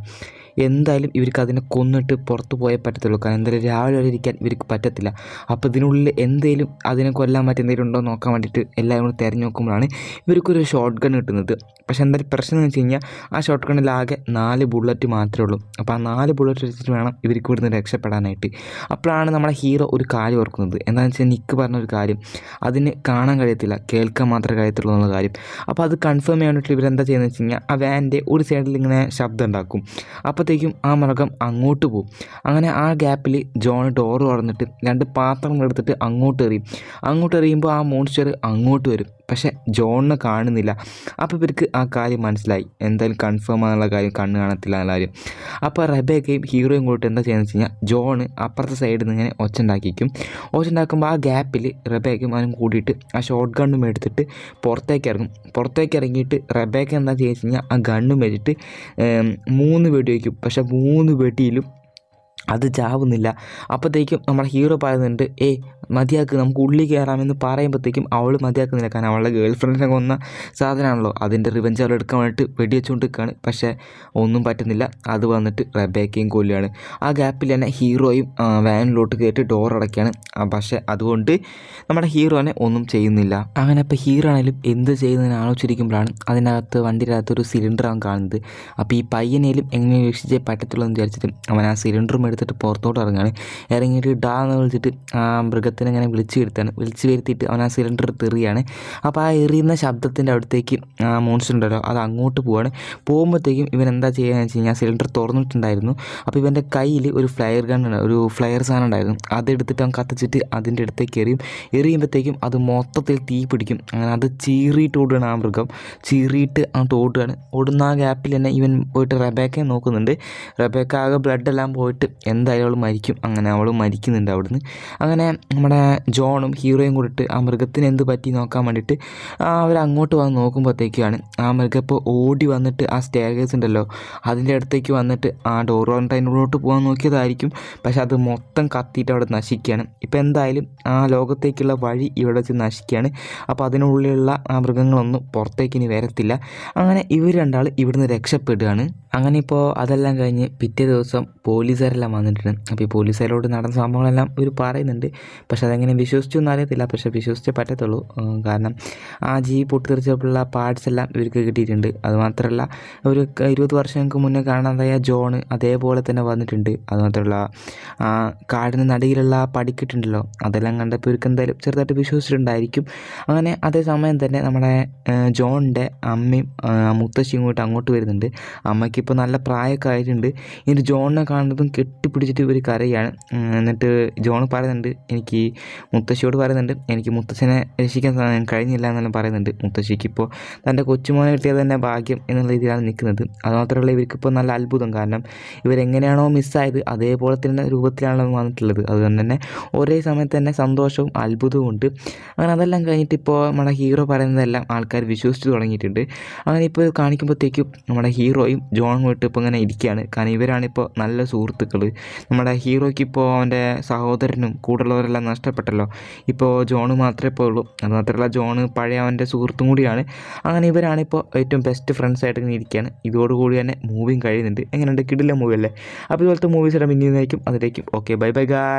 എന്തായാലും ഇവർക്ക് അതിനെ കൊന്നിട്ട് പുറത്ത് പോയേ പറ്റത്തുള്ളൂ, കാരണം എന്തായാലും രാവിലെ വരെ ഇരിക്കാൻ ഇവർക്ക് പറ്റത്തില്ല. അപ്പോൾ ഇതിനുള്ളിൽ എന്തെങ്കിലും അതിനെ കൊല്ലാൻ പറ്റുന്നതിലും ഉണ്ടോ നോക്കാൻ വേണ്ടിയിട്ട് എല്ലാവരും കൂടി തിരഞ്ഞു നോക്കുമ്പോഴാണ് ഇവർക്കൊരു ഷോട്ട് ഗൺ കിട്ടുന്നത്. പക്ഷേ എന്തായാലും പ്രശ്നം എന്ന് വെച്ച് കഴിഞ്ഞാൽ ആ ഷോട്ട് ഗണ്ണിലാകെ 4 ബുള്ളറ്റ് മാത്രമേ ഉള്ളൂ. അപ്പോൾ ആ 4 ബുള്ളറ്റ് വെച്ചിട്ട് വേണം ഇവർക്ക് ഇവിടുന്ന് രക്ഷപ്പെടാനായിട്ട്. അപ്പോഴാണ് നമ്മുടെ ഹീറോ ഒരു കാര്യം ഓർക്കുന്നത്. എന്താണെന്ന് വെച്ചാൽ നിക്ക് പറഞ്ഞൊരു കാര്യം, അതിന് കാണാൻ കഴിയത്തില്ല, കേൾക്കാൻ മാത്രമേ കഴിയത്തുള്ളൂ എന്നുള്ള കാര്യം. അപ്പോൾ അത് കൺഫേം ചെയ്യാൻ വേണ്ടിയിട്ട് ഇവരെന്താ ചെയ്യുന്നത് വെച്ച് കഴിഞ്ഞാൽ ആ വാൻ്റെ ഒരു സൈഡിൽ ഇങ്ങനെ ശബ്ദം ഉണ്ടാക്കും. അപ്പോഴത്തേക്കും ആ മൃഗം അങ്ങോട്ട് പോകും. അങ്ങനെ ആ ഗ്യാപ്പിൽ ജോൺ ഡോറ് തുറന്നിട്ട് 2 പാത്രങ്ങൾ എടുത്തിട്ട് അങ്ങോട്ട് എറിയുമ്പോൾ ആ മോൺസ്റ്റർ അങ്ങോട്ട് വരും. പക്ഷേ ജോണിനെ കാണുന്നില്ല. അപ്പോൾ ഇവർക്ക് ആ കാര്യം മനസ്സിലായി, എന്തായാലും കൺഫേം ആണെന്നുള്ള കാര്യം, കണ്ണ് കാണത്തില്ല എന്നുള്ള കാര്യം. അപ്പോൾ റെബേക്കയും ഹീറോയും കൂട്ട് എന്താ ചെയ്യുന്നത് വെച്ച് കഴിഞ്ഞാൽ ജോണ് അപ്പുറത്തെ സൈഡിൽ നിന്ന് ഇങ്ങനെ ഒച്ചുണ്ടാക്കുമ്പോൾ ആ ഗ്യാപ്പിൽ റെബേക്കയും അവനും കൂടിയിട്ട് ആ ഷോട്ട് ഗണ്ണും എടുത്തിട്ട് പുറത്തേക്ക് ഇറങ്ങിയിട്ട് റെബേക്ക എന്താ ചെയ്യുക വെച്ച് കഴിഞ്ഞാൽ ആ ഗണ്ണും വെച്ചിട്ട് 3 വെടി വയ്ക്കും. പക്ഷേ 3 വെടിയിലും അത് ചാവുന്നില്ല. അപ്പോഴത്തേക്കും നമ്മുടെ ഹീറോ പറയുന്നുണ്ട്, മതിയാക്ക്, നമുക്ക് ഉള്ളിൽ കയറാമെന്ന് പറയുമ്പോഴത്തേക്കും അവൾ മതിയാക്കുന്നില്ല, കാരണം അവളുടെ ഗേൾ ഫ്രണ്ടിനെ കൊന്ന സാധനമാണല്ലോ, അതിൻ്റെ റിവെഞ്ച് അവൾ എടുക്കാൻ വേണ്ടിയിട്ട് വെടിവെച്ചുകൊണ്ട് നിൽക്കുകയാണ്. പക്ഷേ ഒന്നും പറ്റുന്നില്ല, അത് വന്നിട്ട് റെബേക്കയും കൊല്ലുകയാണ്. ആ ഗ്യാപ്പിൽ തന്നെ ഹീറോയും വാനിലോട്ട് കയറ്റി ഡോർ അടയ്ക്കുകയാണ്. പക്ഷേ അതുകൊണ്ട് നമ്മുടെ ഹീറോനെ ഒന്നും ചെയ്യുന്നില്ല. അങ്ങനെ അപ്പോൾ ഹീറോ ആണെങ്കിലും എന്ത് ചെയ്യുന്നതിന് ആലോചിച്ചിരിക്കുമ്പോഴാണ് വണ്ടിയുടെ അകത്തൊരു സിലിണ്ടർ അവൻ കാണുന്നത്. അപ്പോൾ ഈ പയ്യനേലും എങ്ങനെ രക്ഷിച്ചേ പറ്റത്തുള്ളൂ എന്ന് വിചാരിച്ചിട്ട് അവൻ ആ സിലിണ്ടറും എടുത്തിട്ട് പുറത്തോട്ട് ഇറങ്ങിയിട്ട് ഡാന്ന് വിളിച്ചിട്ട് ആ മൃഗത്തിനെ ഇങ്ങനെ വിളിച്ചു വരുത്തിയിട്ട് അവൻ ആ സിലിണ്ടർ എറിയാണ്. അപ്പോൾ ആ എറിയുന്ന ശബ്ദത്തിൻ്റെ അടുത്തേക്ക് ആ മോൺസ്റ്റർ ഉണ്ടല്ലോ അത് അങ്ങോട്ട് പോകുമ്പോഴത്തേക്കും ഇവൻ എന്താ ചെയ്യുകയെന്ന് വെച്ച് കഴിഞ്ഞാൽ സിലിണ്ടർ തുറന്നിട്ടുണ്ടായിരുന്നു. അപ്പോൾ ഇവൻ്റെ കയ്യിൽ ഒരു ഫ്ലയർ സാധനം ഉണ്ടായിരുന്നു. അതെടുത്തിട്ട് അവൻ കത്തിച്ചിട്ട് അതിൻ്റെ അടുത്തേക്ക് എറിയുമ്പോഴത്തേക്കും അത് മൊത്തത്തിൽ തീ പിടിക്കും. അങ്ങനെ അത് ചീറിയിട്ട് ഓടുകയാണ്. ആ മൃഗം ചീറിയിട്ട് അങ്ങോട്ട് ഓടുന്ന ആ ഗ്യാപ്പിൽ തന്നെ ഇവൻ പോയിട്ട് റെബേക്കയെ നോക്കുന്നുണ്ട്. റെബേക്ക ആകെ ബ്ലഡെല്ലാം പോയിട്ട് എന്തായാലും അവൾ മരിക്കും. അങ്ങനെ അവൾ മരിക്കുന്നുണ്ട് അവിടുന്ന്. അങ്ങനെ നമ്മുടെ ജോണും ഹീറോയും കൂടിയിട്ട് ആ മൃഗത്തിന് എന്ത് പറ്റി നോക്കാൻ വേണ്ടിയിട്ട് അവരങ്ങോട്ട് വന്ന് നോക്കുമ്പോഴത്തേക്കാണ് ആ മൃഗം ഇപ്പോൾ ഓടി വന്നിട്ട് ആ സ്റ്റെയർകേസ് ഉണ്ടല്ലോ അതിൻ്റെ അടുത്തേക്ക് വന്നിട്ട് ആ ഡോർ വന്നിട്ട് അതിനുള്ളിലോട്ട് പോകാൻ നോക്കിയതായിരിക്കും. പക്ഷെ അത് മൊത്തം കത്തിയിട്ട് അവിടെ നശിക്കുകയാണ്. ഇപ്പോൾ എന്തായാലും ആ ലോകത്തേക്കുള്ള വഴി ഇവിടെ വെച്ച് നശിക്കുകയാണ്. അപ്പോൾ അതിനുള്ളിലുള്ള ആ മൃഗങ്ങളൊന്നും പുറത്തേക്ക് ഇനി വരത്തില്ല. അങ്ങനെ ഇവർ രണ്ടാൾ ഇവിടുന്ന് രക്ഷപ്പെടുകയാണ്. അങ്ങനെ ഇപ്പോൾ അതെല്ലാം കഴിഞ്ഞ് പിറ്റേ ദിവസം പോലീസുകാരെല്ലാം വന്നിട്ടുണ്ട്. അപ്പോൾ ഈ പോലീസുകാരോട് നടന്ന സംഭവങ്ങളെല്ലാം ഇവർ പറയുന്നുണ്ട്. പക്ഷെ അതെങ്ങനെ വിശ്വസിച്ചൊന്നും അറിയത്തില്ല. പക്ഷേ വിശ്വസിച്ചേ പറ്റത്തുള്ളൂ. കാരണം ആ ജീവി പൊട്ടിത്തെറിച്ചപ്പോഴുള്ള പാർട്സ് എല്ലാം ഇവർക്ക് കിട്ടിയിട്ടുണ്ട്. അതുമാത്രമല്ല ഒരു 20 വർഷങ്ങൾക്ക് മുന്നേ കാണാതായ ജോണ് അതേപോലെ തന്നെ വന്നിട്ടുണ്ട്. അതുമാത്രമല്ല ആ കാടിന് നടുവിലുള്ള പടിക്കെട്ടുണ്ടല്ലോ അതെല്ലാം കണ്ടപ്പോൾ ഇവർക്ക് എന്തായാലും ചെറുതായിട്ട് വിശ്വസിച്ചിട്ടുണ്ടായിരിക്കും. അങ്ങനെ അതേസമയം തന്നെ നമ്മുടെ ജോണിൻ്റെ അമ്മയും മുത്തശ്ശിയും കൂട്ട് അങ്ങോട്ട് വരുന്നുണ്ട്. അമ്മയ്ക്കിപ്പോൾ നല്ല പ്രായമൊക്കെ ആയിട്ടുണ്ട്. ഇനി ജോണിനെ കാണുന്നതും കെട്ടിപ്പിടിച്ചിട്ട് ഒരു കരയാണ്. എന്നിട്ട് ജോൺ പറയുന്നുണ്ട്, എനിക്ക് മുത്തശ്ശിയോട് പറയുന്നുണ്ട്, എനിക്ക് മുത്തശ്ശനെ രക്ഷിക്കാൻ കഴിഞ്ഞില്ല എന്നെല്ലാം പറയുന്നുണ്ട്. മുത്തശ്ശിക്കിപ്പോൾ തൻ്റെ കൊച്ചുമോനെ കിട്ടിയത് തന്നെ ഭാഗ്യം എന്നുള്ള രീതിയിലാണ് നിൽക്കുന്നത്. അതുമാത്രമല്ല ഇവർക്കിപ്പോൾ നല്ല അത്ഭുതം, കാരണം ഇവരെങ്ങനെയാണോ മിസ്സായത് അതേപോലെ തന്നെ രൂപത്തിലാണല്ലോ വന്നിട്ടുള്ളത്. അതുകൊണ്ട് തന്നെ ഒരേ സമയത്ത് തന്നെ സന്തോഷവും അത്ഭുതവും ഉണ്ട്. അങ്ങനെ അതെല്ലാം കഴിഞ്ഞിട്ട് ഇപ്പോൾ നമ്മുടെ ഹീറോ പറയുന്നതെല്ലാം ആൾക്കാർ വിശ്വസിച്ച് തുടങ്ങിയിട്ടുണ്ട്. അങ്ങനെ ഇപ്പോൾ കാണിക്കുമ്പോഴത്തേക്കും നമ്മുടെ ഹീറോയും ജോണും പോയിട്ട് ഇപ്പോൾ ഇങ്ങനെ ഇരിക്കുകയാണ്. കാരണം ഇവരാണിപ്പോൾ നല്ല സുഹൃത്തുക്കൾ. നമ്മുടെ ഹീറോയ്ക്ക് ഇപ്പോൾ അവൻ്റെ സഹോദരനും കൂടുള്ളവരെല്ലാം നഷ്ടപ്പെട്ടല്ലോ. ഇപ്പോൾ ജോണ് മാത്രമേ ഇപ്പോൾ ഉള്ളൂ. അതുമാത്രമല്ല ജോണ് പഴയ അവൻ്റെ സുഹൃത്തും കൂടിയാണ്. അങ്ങനെ ഇവരാണിപ്പോൾ ഏറ്റവും ബെസ്റ്റ് ഫ്രണ്ട്സായിട്ട് ഇങ്ങനെ ഇരിക്കുകയാണ്. ഇതോടുകൂടി തന്നെ മൂവിയും കഴിയുന്നുണ്ട്. എങ്ങനെയുണ്ട്? കിടിലൻ മൂവി അല്ലേ? അപ്പോൾ ഇതുപോലത്തെ മൂവീസിടെ പിന്നീടായിരിക്കും അതിലേക്കും. ഓക്കെ, ബൈ ബൈ ഗായ്.